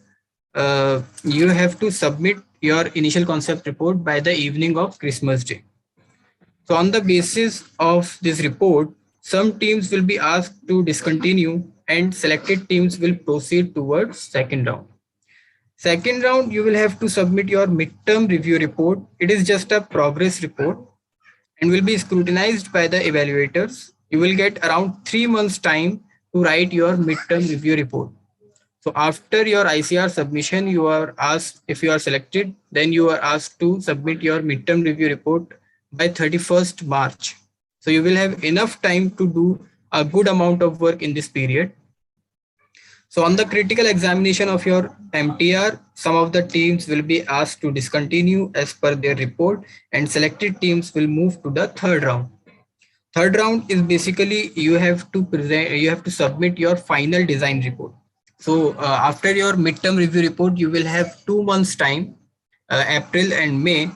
you have to submit your initial concept report by the evening of Christmas Day. So on the basis of this report, some teams will be asked to discontinue and selected teams will proceed towards second round. Second round, you will have to submit your midterm review report. It is just a progress report and will be scrutinized by the evaluators. You will get around 3 months time to write your midterm review report. So after your ICR submission, you are asked, if you are selected, then you are asked to submit your midterm review report by 31st March. So you will have enough time to do a good amount of work in this period. So on the critical examination of your MTR, some of the teams will be asked to discontinue as per their report, and selected teams will move to the third round. Third round is basically you have to submit your final design report. So after your midterm review report, you will have 2 months time, April and May.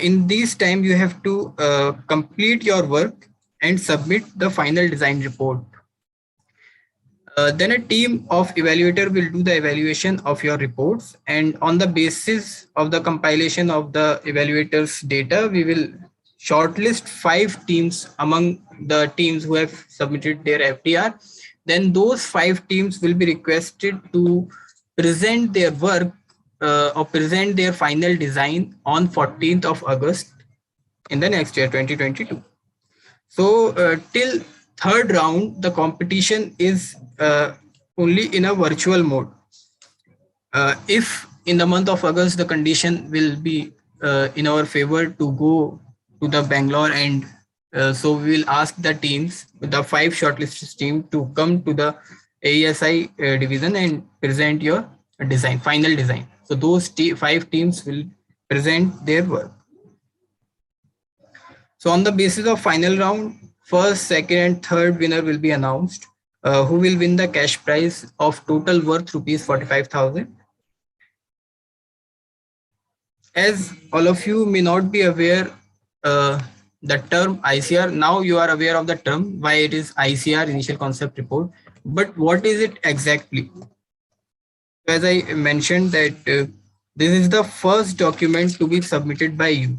In this time, you have to complete your work and submit the final design report. Then a team of evaluator will do the evaluation of your reports, and on the basis of the compilation of the evaluators data, we will shortlist 5 teams among the teams who have submitted their FDR. Then those 5 teams will be requested to present their work or present their final design on 14th of August in the next year, 2022. So till third round, the competition is only in a virtual mode. If in the month of August, the condition will be in our favor to go to the Bangalore, and so we will ask the teams, the 5 shortlisted team, to come to the AeSI division and present your design, final design. So those 5 teams will present their work. So on the basis of final round, first, second, and third winner will be announced, who will win the cash prize of total worth rupees 45,000. As all of you may not be aware, the term ICR, now you are aware of the term, why it is ICR, Initial Concept Report, but what is it exactly? As I mentioned that this is the first document to be submitted by you.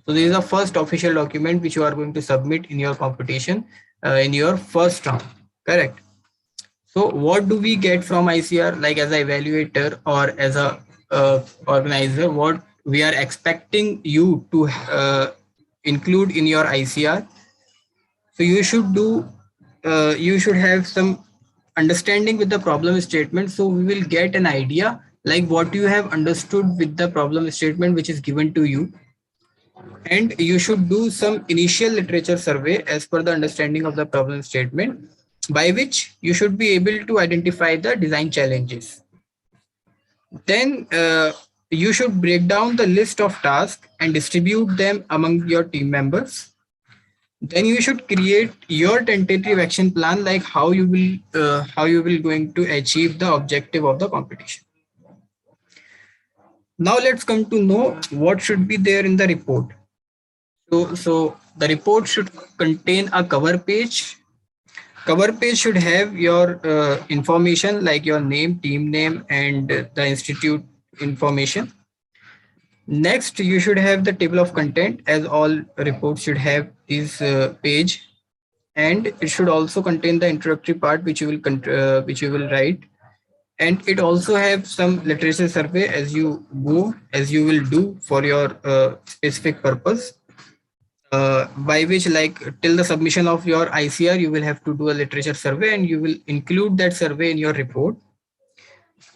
So this is the first official document which you are going to submit in your competition in your first round, correct? So what do we get from ICR, like as an evaluator or as a organizer? What we are expecting you to include in your ICR? So you should have some understanding with the problem statement. So we will get an idea like what you have understood with the problem statement which is given to you. And you should do some initial literature survey as per the understanding of the problem statement, by which you should be able to identify the design challenges. Then you should break down the list of tasks and distribute them among your team members. Then you should create your tentative action plan, like how you will going to achieve the objective of the competition. Now let's come to know what should be there in the report. So the report should contain a cover page. Cover page should have your information like your name, team name, and the institute information. Next, you should have the table of content, as all reports should have this page. and it should also contain the introductory part which you will write, and it also have some literature survey as you will do for your specific purpose, by which, like, till the submission of your ICR you will have to do a literature survey and you will include that survey in your report.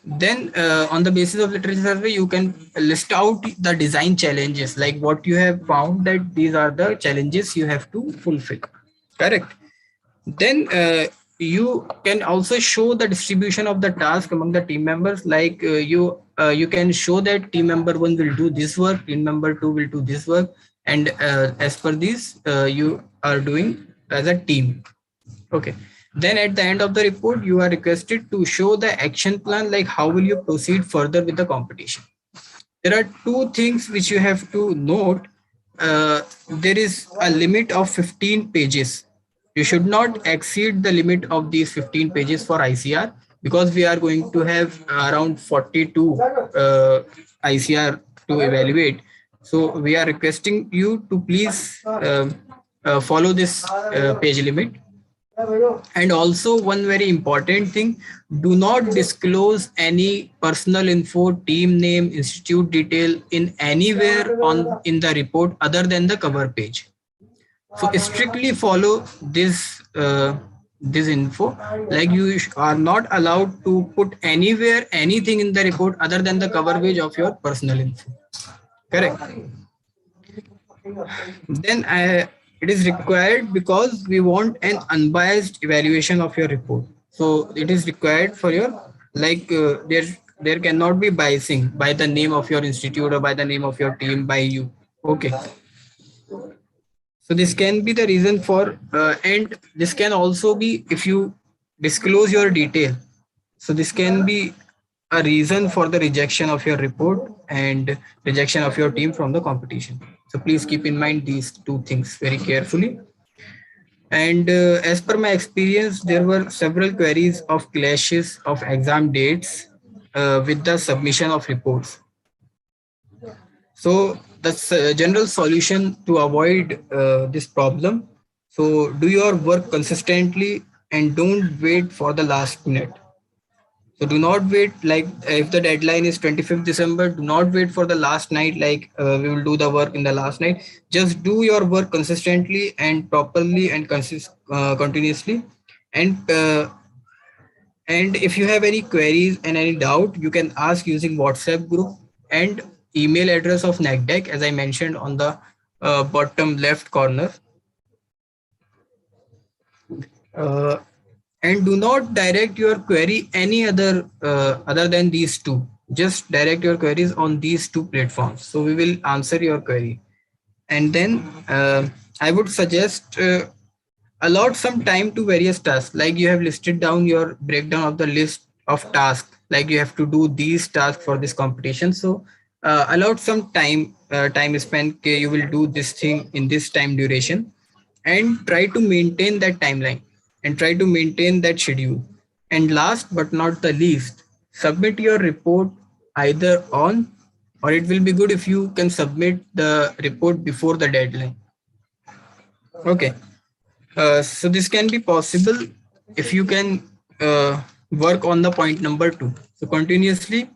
Then on the basis of literature survey you can list out the design challenges, like what you have found that these are the challenges you have to fulfill. Correct. Then you can also show the distribution of the task among the team members, like you can show that team member 1 will do this work, team member 2 will do this work, and as per this you are doing as a team. Okay. Then at the end of the report you are requested to show the action plan, like how will you proceed further with the competition. There are two things which you have to note. There is a limit of 15 pages. You should not exceed the limit of these 15 pages for ICR, because we are going to have around 42 ICR to evaluate. So we are requesting you to please follow this page limit. And also one very important thing, do not disclose any personal info, team name, institute detail in anywhere in the report other than the cover page. So strictly follow this info, like you are not allowed to put anywhere anything in the report other than the cover page of your personal info. Correct. Then it is required because we want an unbiased evaluation of your report. So it is required for your, like there cannot be biasing by the name of your institute or by the name of your team by you. Okay. So this can be the reason for, and this can also be if you disclose your detail. So this can be a reason for the rejection of your report and rejection of your team from the competition. So please keep in mind these two things very carefully. And as per my experience, there were several queries of clashes of exam dates with the submission of reports. So that's a general solution to avoid this problem. So do your work consistently and don't wait for the last minute. So do not wait, like if the deadline is 25th December, do not wait for the last night, like we will do the work in the last night. Just do your work consistently and properly and continuously. And if you have any queries and any doubt, you can ask using WhatsApp group and email address of NACDeC, as I mentioned on the bottom left corner. And do not direct your query any other than these two. Just direct your queries on these two platforms. So we will answer your query. And then I would suggest allot some time to various tasks, like you have listed down your breakdown of the list of tasks, like you have to do these tasks for this competition. So allot some time spent, okay, you will do this thing in this time duration, and try to maintain that timeline and try to maintain that schedule. And last but not the least, submit your report either on, or it will be good if you can submit the report before the deadline. Okay. So this can be possible if you can work on the point number 2. So continuously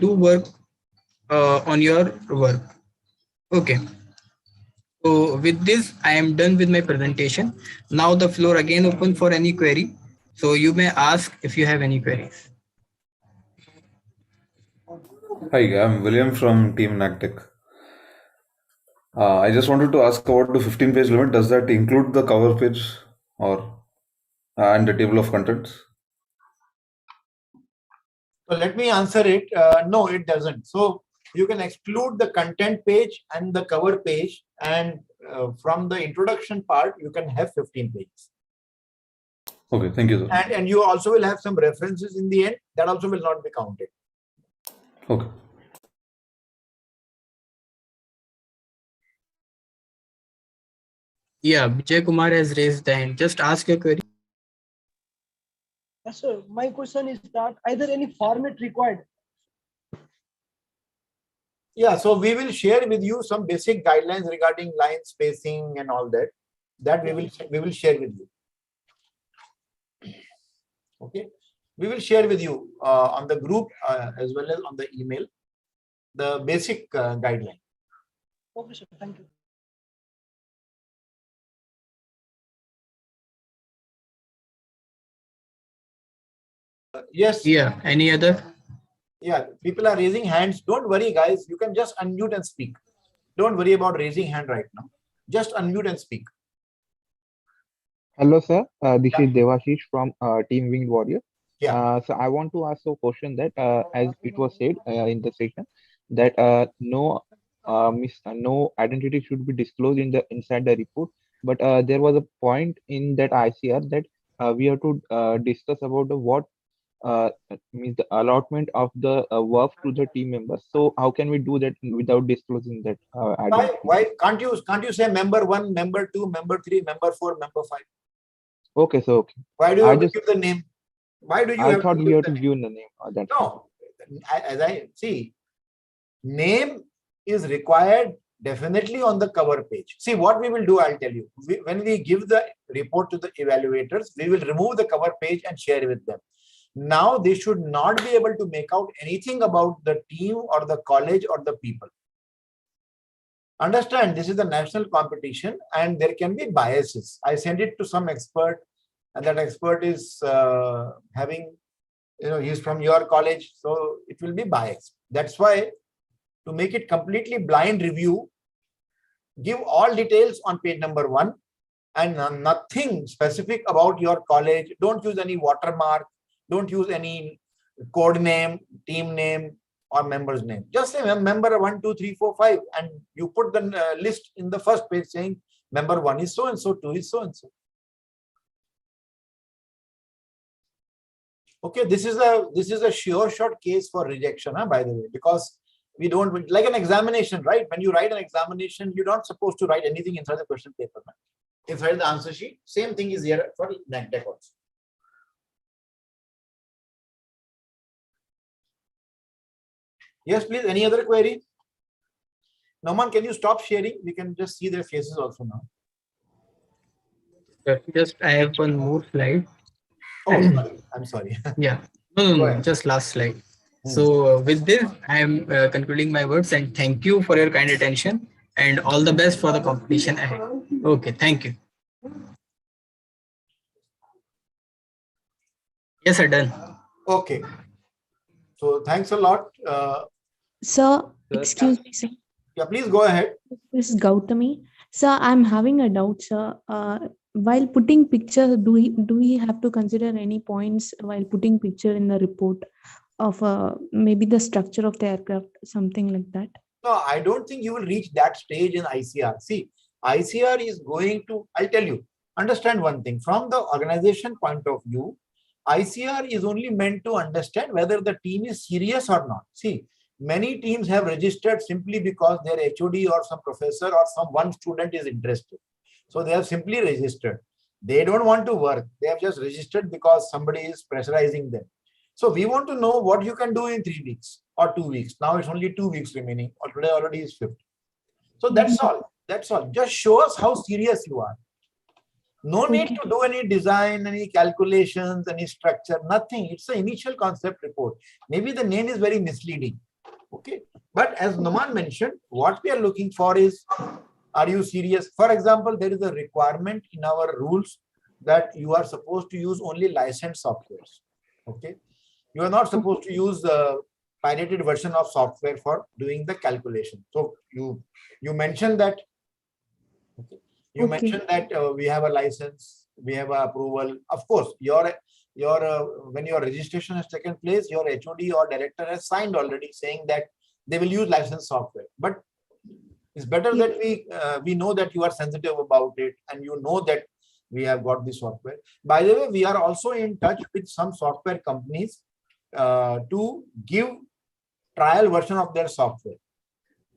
do work on your work. Okay. So with this, I am done with my presentation. Now the floor again open for any query. So you may ask if you have any queries. Hi, I'm William from Team NACDeC. I just wanted to ask about the 15-page limit. Does that include the cover page or and the table of contents? So let me answer it. No, it doesn't. So you can exclude the content page and the cover page, and from the introduction part, you can have 15 pages. Okay, thank you, sir. And you also will have some references in the end. That also will not be counted. Okay. Yeah, Vijay Kumar has raised the hand. Just ask your query. Yes, sir. My question is that either any format required? Yeah, so we will share with you some basic guidelines regarding line spacing and all that. That we will share with you. Okay, we will share with you on the group as well as on the email the basic guideline. Okay, sir. Thank you. Yes. Yeah. Any other? Yeah, people are raising hands. Don't worry, guys. You can just unmute and speak. Don't worry about raising hand right now. Just unmute and speak. Hello, sir. This is Devashish from Team Winged Warrior. Yeah. So I want to ask a question that, as it was said in the session, that no identity should be disclosed inside the report. But there was a point in that ICR that we have to discuss about what means the allotment of the work to the team members. So how can we do that without disclosing that identity? Why can't you say member 1, member 2, member 3, member 4, member 5? Okay, so okay. Why do you have to give the name? Why do you I have thought to we have to give the name. That's no, as I see, name is required definitely on the cover page. See, what we will do, I'll tell you. When we give the report to the evaluators, we will remove the cover page and share with them. Now they should not be able to make out anything about the team or the college or the people. Understand, this is a national competition and there can be biases. I send it to some expert and that expert is having, he's from your college, so it will be biased. That's why, to make it completely blind review, give all details on page number 1 and nothing specific about your college. Don't use any watermark. Don't use any code name, team name, or member's name. Just say member 1, 2, 3, 4, 5, and you put the list in the first page saying member 1 is so and so, 2 is so and so. Okay, this is a sure shot case for rejection, by the way, because we don't, like an examination, right? When you write an examination, you're not supposed to write anything inside the question paper, inside the answer sheet. Same thing is here for NACDeC also. Yes, please. Any other query? Nouman, can you stop sharing? We can just see their faces also now. Just I have one more slide. Oh, sorry. I'm sorry. Yeah. No, just last slide. So with this, I am concluding my words and thank you for your kind attention and all the best for the competition ahead. Okay, thank you. Yes, sir, done. Okay. So thanks a lot. Sir, excuse me, sir. Yeah, please go ahead. This is Gautami. Sir, I'm having a doubt, sir. While putting picture, do we have to consider any points while putting picture in the report of maybe the structure of the aircraft, something like that? No, I don't think you will reach that stage in ICR. See, ICR is going to, I'll tell you, understand one thing. From the organization point of view, ICR is only meant to understand whether the team is serious or not. See, many teams have registered simply because their HOD or some professor or some one student is interested. So they have simply registered. They don't want to work. They have just registered because somebody is pressurizing them. So we want to know what you can do in 3 weeks or 2 weeks. Now it's only 2 weeks remaining, or today already is 5th. So that's all. That's all. Just show us how serious you are. No need to do any design, any calculations, any structure, nothing. It's an initial concept report. Maybe the name is very misleading. Okay. But as Nouman mentioned, what we are looking for is, are you serious? For example, there is a requirement in our rules that you are supposed to use only licensed softwares. Okay. You are not supposed to use the pirated version of software for doing the calculation. So you mentioned that. Okay. You mentioned that we have a license, we have an approval. Of course, when your registration has taken place, your HOD or director has signed already saying that they will use licensed software. But it's better that we know that you are sensitive about it and you know that we have got the software. By the way, we are also in touch with some software companies to give trial version of their software.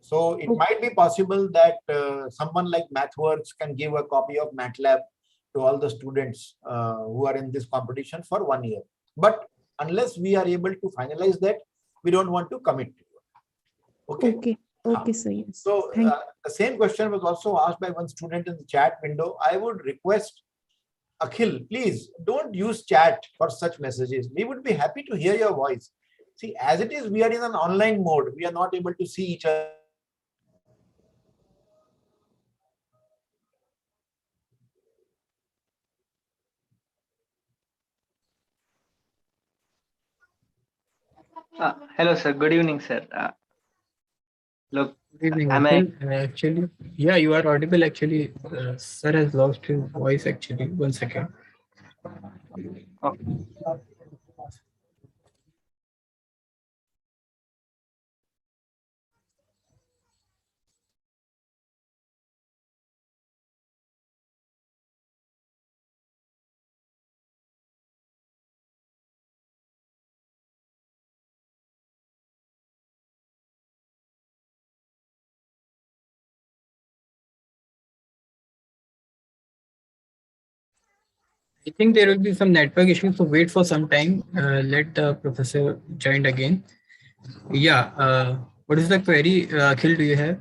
So it might be possible that someone like MathWorks can give a copy of MATLAB to all the students who are in this competition for 1 year. But unless we are able to finalize that, we don't want to commit to it. Okay. Okay, sir. Yes. So Thank the same question was also asked by one student in the chat window. I would request Akhil, please don't use chat for such messages. We would be happy to hear your voice. See, as it is, we are in an online mode. We are not able to see each other. Hello, sir. Good evening, sir. Look, Good evening, am I? Akhil. Actually, yeah, you are audible. Actually, sir has lost his voice. Actually, 1 second. Okay. I think there will be some network issues, so wait for some time. Let the professor join again. Yeah. What is the query, Akhil? Do you have?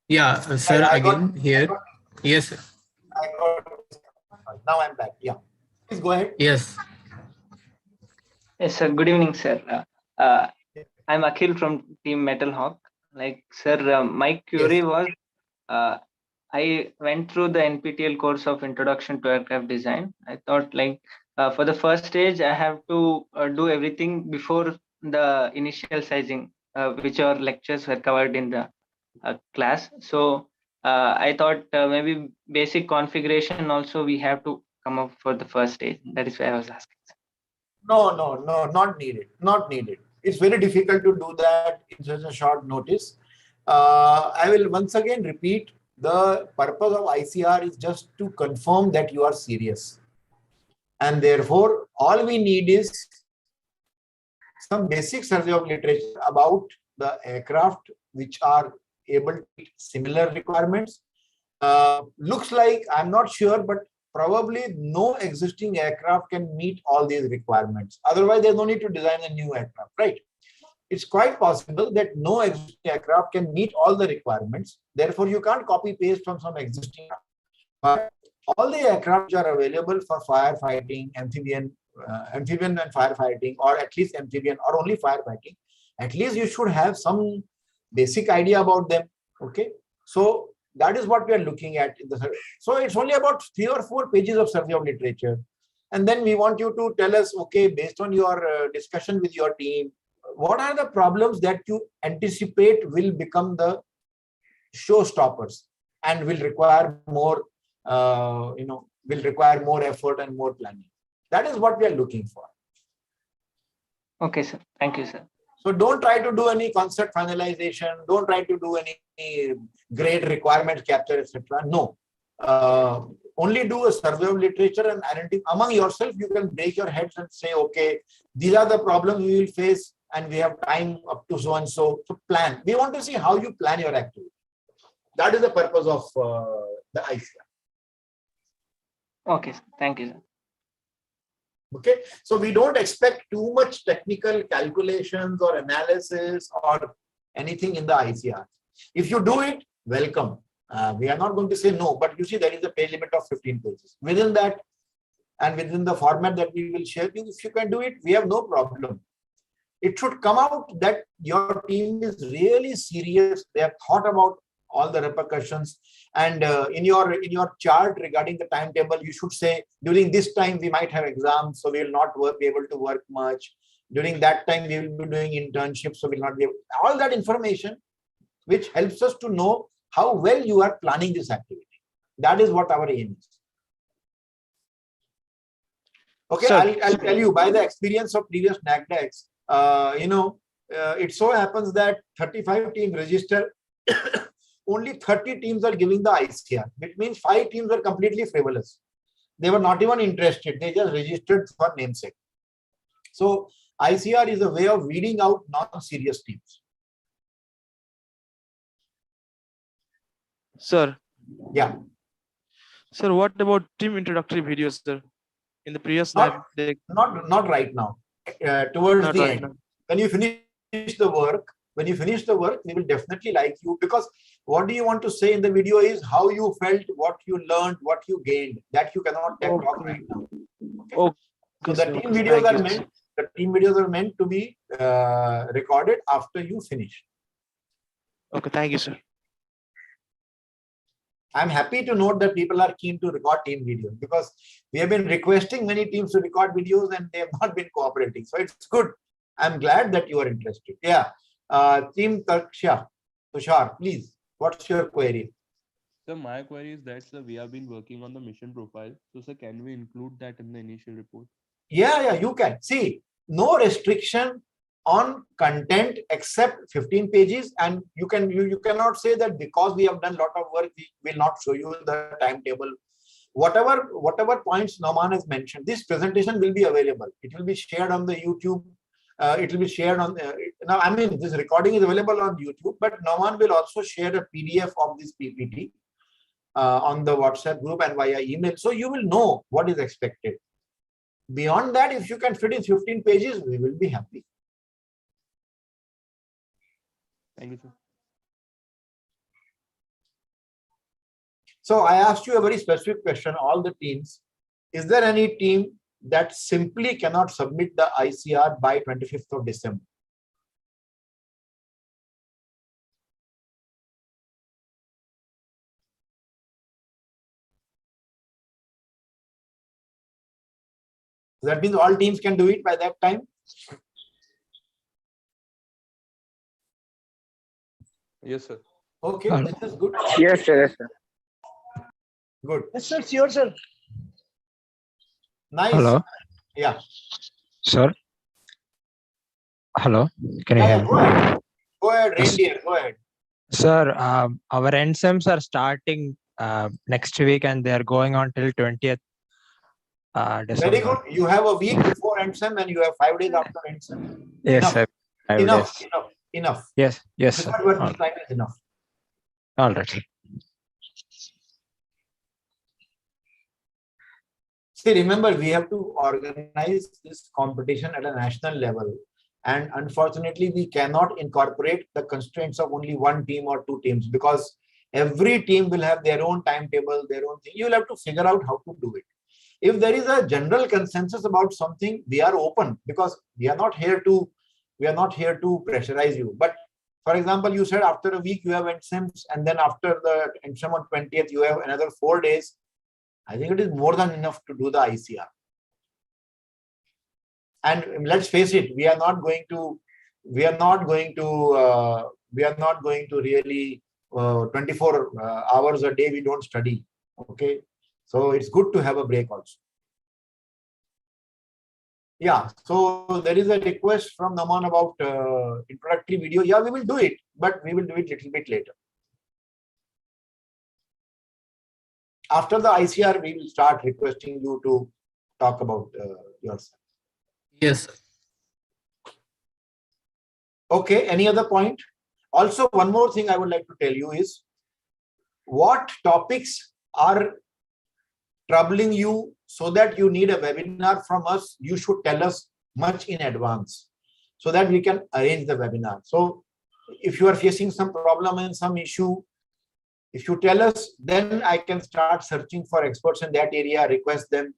Yeah, sir. Again here. Yes. Sir. Now I'm back. Yeah. Please go ahead. Yes. Yes, sir. Good evening, sir. I'm Akhil from Team Metal Hawk. Like, sir, my query was, I went through the NPTEL course of Introduction to Aircraft Design. I thought, like, for the first stage, I have to do everything before the initial sizing, which our lectures were covered in the class. So I thought maybe basic configuration also we have to come up for the first stage. That is why I was asking. No, not needed. Not needed. It's very difficult to do that in such a short notice. I will once again repeat, the purpose of ICR is just to confirm that you are serious. And therefore, all we need is some basic survey of literature about the aircraft which are able to meet similar requirements. Looks like, I'm not sure, but probably no existing aircraft can meet all these requirements. Otherwise, there's no need to design a new aircraft, right? It's quite possible that no existing aircraft can meet all the requirements. Therefore, you can't copy paste from some existing. But all the aircraft which are available for firefighting, amphibian and firefighting, or at least amphibian or only firefighting, at least you should have some basic idea about them. Okay, so that is what we are looking at in the survey. So it's only about 3 or 4 pages of survey of literature, and then we want you to tell us, okay, based on your discussion with your team, what are the problems that you anticipate will become the showstoppers and will require more, will require more effort and more planning. That is what we are looking for. Okay, sir. Thank you, sir. So don't try to do any concept finalization. Don't try to do any great requirement capture, etc. No. Only do a survey of literature and identify among yourself. You can break your heads and say, okay, these are the problems we will face, and we have time up to so and so. So plan. We want to see how you plan your activity. That is the purpose of the ICR. Okay, sir. Thank you, sir. Okay, so we don't expect too much technical calculations or analysis or anything in the ICR. If you do it, welcome. We are not going to say no, but you see there is a page limit of 15 pages. Within that and within the format that we will share you, if you can do it, we have no problem. It should come out that your team is really serious. They have thought about all the repercussions, and in your chart regarding the timetable, you should say during this time we might have exams, so we will not be able to work much. During that time we will be doing internships, so we will not be able. All that information which helps us to know how well you are planning this activity. That is what our aim is. Okay, I'll tell you by the experience of previous NACDeCs, it so happens that 35 teams register. Only 30 teams are giving the ICR, which means 5 teams are completely frivolous. They were not even interested. They just registered for namesake. So ICR is a way of weeding out non-serious teams. Sir. Yeah. Sir, what about team introductory videos, sir? In the previous not right now. Towards not the right end. now. When you finish the work, when you finish the work, we will definitely like you, because what do you want to say in the video is how you felt, what you learned, what you gained. That you cannot talk right now. Okay. So the team videos are meant. The team videos are meant to be recorded after you finish. Okay, thank you, sir. I'm happy to note that people are keen to record team videos, because we have been requesting many teams to record videos and they have not been cooperating. So it's good. I'm glad that you are interested. Yeah. Team Tushar, please, what's your query? So my query is that, sir, we have been working on the mission profile. So, sir, can we include that in the initial report? Yeah, you can. See, no restriction on content except 15 pages, and you cannot say that because we have done a lot of work, we will not show you the timetable. Whatever points Nouman has mentioned, this presentation will be available. It will be shared on the YouTube. It will be shared on now. I mean, this recording is available on YouTube, but Nouman will also share a PDF of this PPT on the WhatsApp group and via email, so you will know what is expected. Beyond that, if you can fit in 15 pages, we will be happy. Thank you, sir. So I asked you a very specific question, all the teams. Is there any team that simply cannot submit the ICR by 25th of December? That means all teams can do it by that time? Yes, sir. Okay, this is good. Yes, sir. Yes, sir. Good. Yes, sir. Sure, sir. Nice. Hello. Yeah. Sir. Hello. Can you hear me? Go ahead, Yes. reindeer. Go ahead. Sir, our NSEMs are starting next week and they are going on till 20th December. Very good. You have a week before NSEM and you have 5 days after NSEM. Yes, Enough. sir. 5 days. Enough. Yes, yes, sir. Working time is enough. All right. See, remember, we have to organize this competition at a national level. And unfortunately, we cannot incorporate the constraints of only one team or two teams, because every team will have their own timetable, their own thing. You will have to figure out how to do it. If there is a general consensus about something, we are open, because we are not here to pressurize you. But for example, you said after a week you have NSEMs, and then after the NSEM on 20th, you have another 4 days. I think it is more than enough to do the ICR. And let's face it, we are not going to really 24 hours a day we don't study. Okay, so it's good to have a break also. Yeah, so there is a request from Nouman about introductory video. Yeah, we will do it, but we will do it a little bit later. After the ICR, we will start requesting you to talk about yourself. Yes. Okay, any other point? Also, one more thing I would like to tell you is, what topics are troubling you so that you need a webinar from us? You should tell us much in advance so that we can arrange the webinar. So if you are facing some problem and some issue, if you tell us, then I can start searching for experts in that area, request them.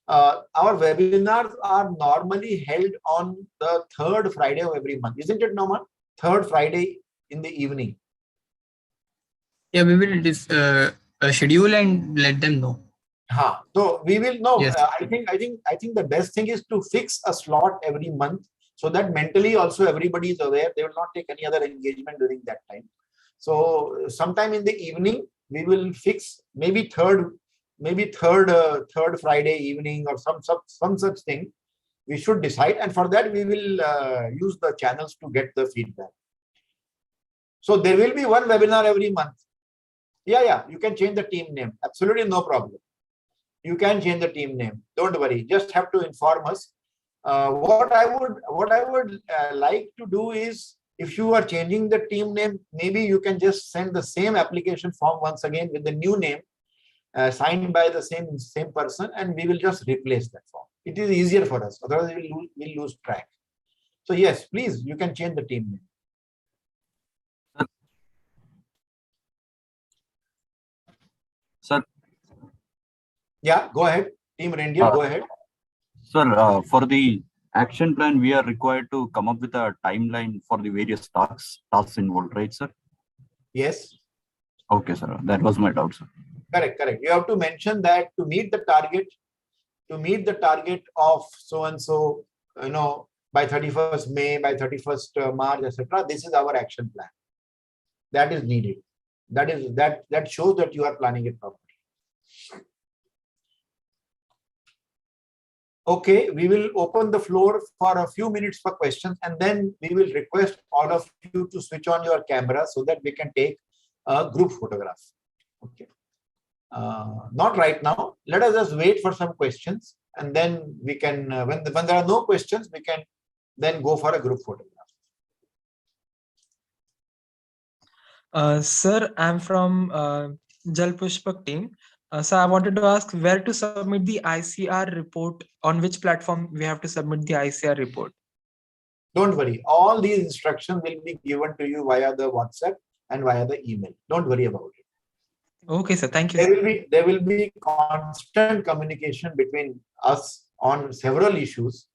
Our webinars are normally held on the 3rd Friday of every month. Isn't it, Nouman? 3rd Friday in the evening. Yeah, we will schedule and let them know. So we will know. Yes. I think the best thing is to fix a slot every month, so that mentally also everybody is aware. They will not take any other engagement during that time. So sometime in the evening we will fix, maybe third Friday evening or some such thing. We should decide, and for that we will use the channels to get the feedback. So there will be one webinar every month. Yeah, you can change the team name. Absolutely no problem. You can change the team name. Don't worry. Just have to inform us. What I would like to do is, if you are changing the team name, maybe you can just send the same application form once again with the new name, signed by the same person, and we will just replace that form. It is easier for us. Otherwise, we'll lose track. So yes, please, you can change the team name. Sir, Yeah, go ahead. Team Reindeer, go ahead. sir, for the action plan, we are required to come up with a timeline for the various tasks involved, right, sir? Yes. Okay, sir. That was my doubt, sir. Correct, correct. You have to mention that to meet the target of so and so, by 31st May, by 31st March, etc. This is our action plan. That is needed. That shows that you are planning it properly. Okay, we will open the floor for a few minutes for questions, and then we will request all of you to switch on your camera so that we can take a group photograph. Okay. Not right now. Let us just wait for some questions, and then we can, when there are no questions, we can then go for a group photograph. Sir, I'm from Jal Pushpak team. So I wanted to ask where to submit the ICR report, on which platform we have to submit the ICR report. Don't worry. All these instructions will be given to you via the WhatsApp and via the email. Don't worry about it. Okay, sir. Thank you. There will be constant communication between us on several issues.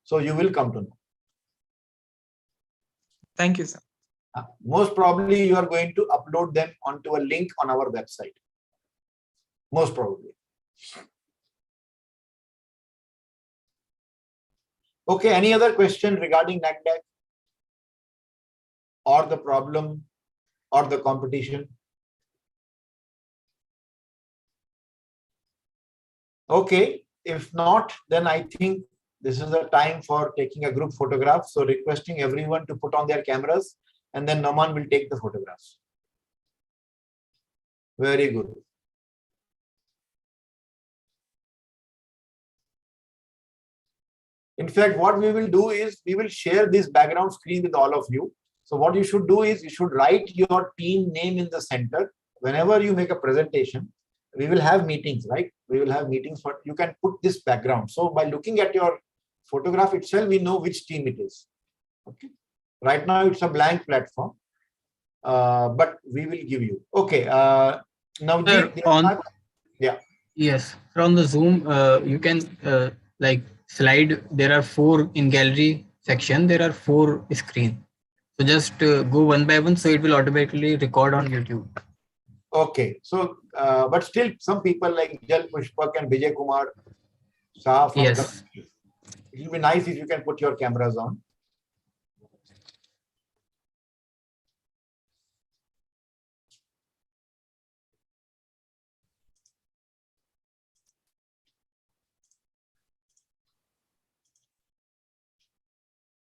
So you will come to know. Thank you, sir. Most probably you are going to upload them onto a link on our website. Most probably. Okay, any other question regarding NACDeC or the problem or the competition? Okay, if not, then I think this is the time for taking a group photograph. So requesting everyone to put on their cameras, and then Nouman will take the photographs. Very good. In fact, what we will do is we will share this background screen with all of you. So what you should do is you should write your team name in the center. Whenever you make a presentation, we will have meetings, right? We will have meetings, but you can put this background. So by looking at your photograph itself, we know which team it is. Okay. Right now it's a blank platform, but we will give you. Okay. Now, yeah. Yes, from the Zoom, you can like slide. There are 4 in gallery section. There are 4 screen. So just go one by one, so it will automatically record on YouTube. Okay, so but still some people like Jal Pushpak and Vijay Kumar Shah from Yes. It will be nice if you can put your cameras on.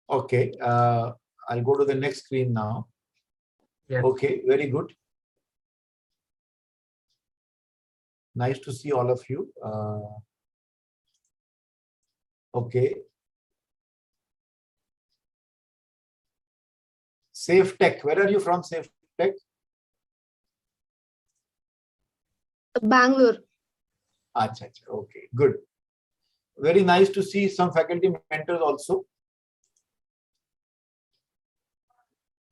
Okay, I'll go to the next screen now. Yes. Okay, very good. Nice to see all of you. Okay. Safe Tech. Where are you from, Safe Tech? Bangalore. Achha, okay, good. Very nice to see some faculty mentors also.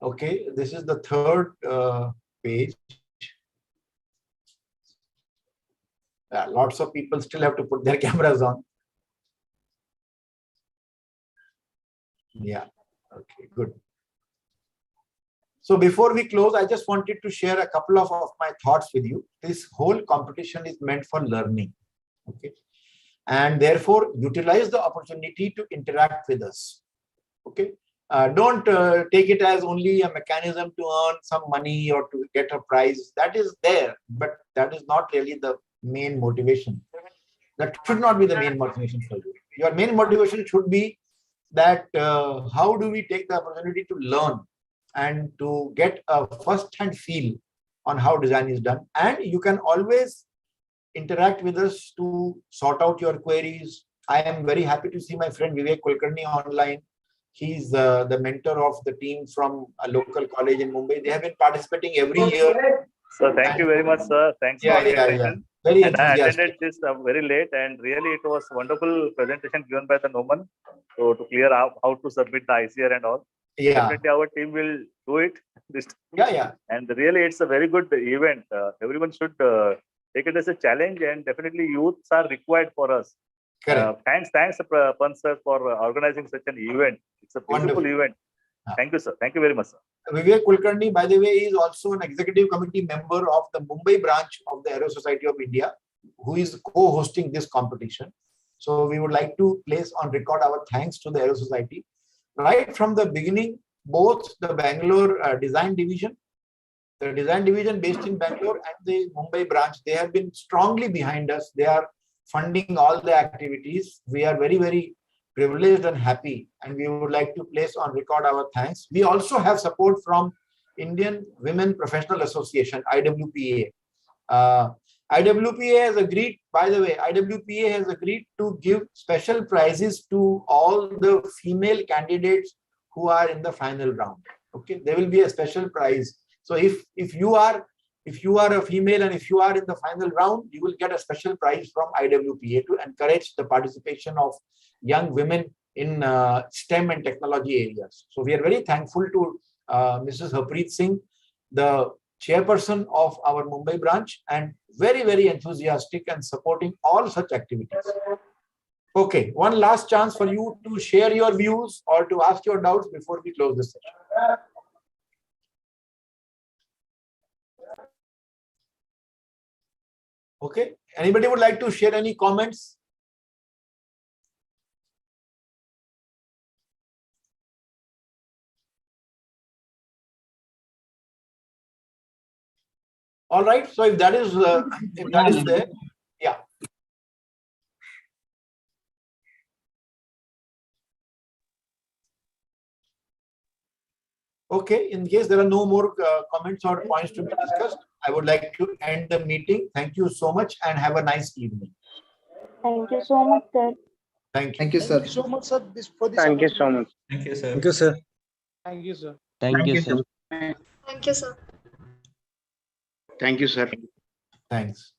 Okay, this is the third page. Lots of people still have to put their cameras on. Yeah, okay, good. So before we close, I just wanted to share a couple of my thoughts with you. This whole competition is meant for learning, okay? And therefore, utilize the opportunity to interact with us, okay? Don't take it as only a mechanism to earn some money or to get a prize. That is there, but that is not really the main motivation. That should not be the main motivation for you. Your main motivation should be that how do we take the opportunity to learn and to get a first-hand feel on how design is done. And you can always interact with us to sort out your queries. I am very happy to see my friend Vivek Kulkarni online. He's the mentor of the team from a local college in Mumbai. They have been participating every year. So thank you very much, sir. Thanks for the invitation. Very and I enthusiastic. attended this very late, and really it was wonderful presentation given by the Nouman. So to clear out how to submit the ICR and all. Yeah. Definitely our team will do it. This yeah. And really it's a very good event. Everyone should take it as a challenge, and definitely youths are required for us. Correct. Thanks, Pant sir, for organizing such an event. It's a beautiful Wonderful. event. Thank you, sir. Thank you very much, sir. Vivek Kulkarni, by the way, is also an executive committee member of the Mumbai branch of the Aero Society of India, who is co-hosting this competition. So we would like to place on record our thanks to the Aero Society. Right from the beginning, both the Bangalore design division, the design division based in Bangalore, and the Mumbai branch, they have been strongly behind us. They are funding all the activities. We are very, very privileged and happy, and we would like to place on record our thanks. We also have support from Indian Women Professional Association, IWPA. IWPA has agreed, by the way, IWPA has agreed to give special prizes to all the female candidates who are in the final round. Okay, there will be a special prize. So if you are a female and if you are in the final round, you will get a special prize from IWPA to encourage the participation of young women in STEM and technology areas. So we are very thankful to Mrs. Harpreet Singh, the chairperson of our Mumbai branch, and very, very enthusiastic and supporting all such activities. Okay, one last chance for you to share your views or to ask your doubts before we close this session. Okay, anybody would like to share any comments? All right, so if that is there, yeah. Okay, in case there are no more comments or points to be discussed, I would like to end the meeting. Thank you so much and have a nice evening. Thank you so much, sir. Thank you. Thank you, sir. Thank you so much, sir. Thank you so much. Thank you, sir. Thank you, sir. Thank you, sir. Thank you, sir. Thank you, sir. Thank you, sir. Thanks.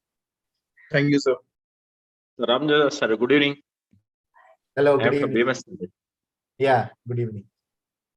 Thank you, sir. Ramachandran sir, good evening. Hello, I good am from evening. BMS. Yeah, good evening.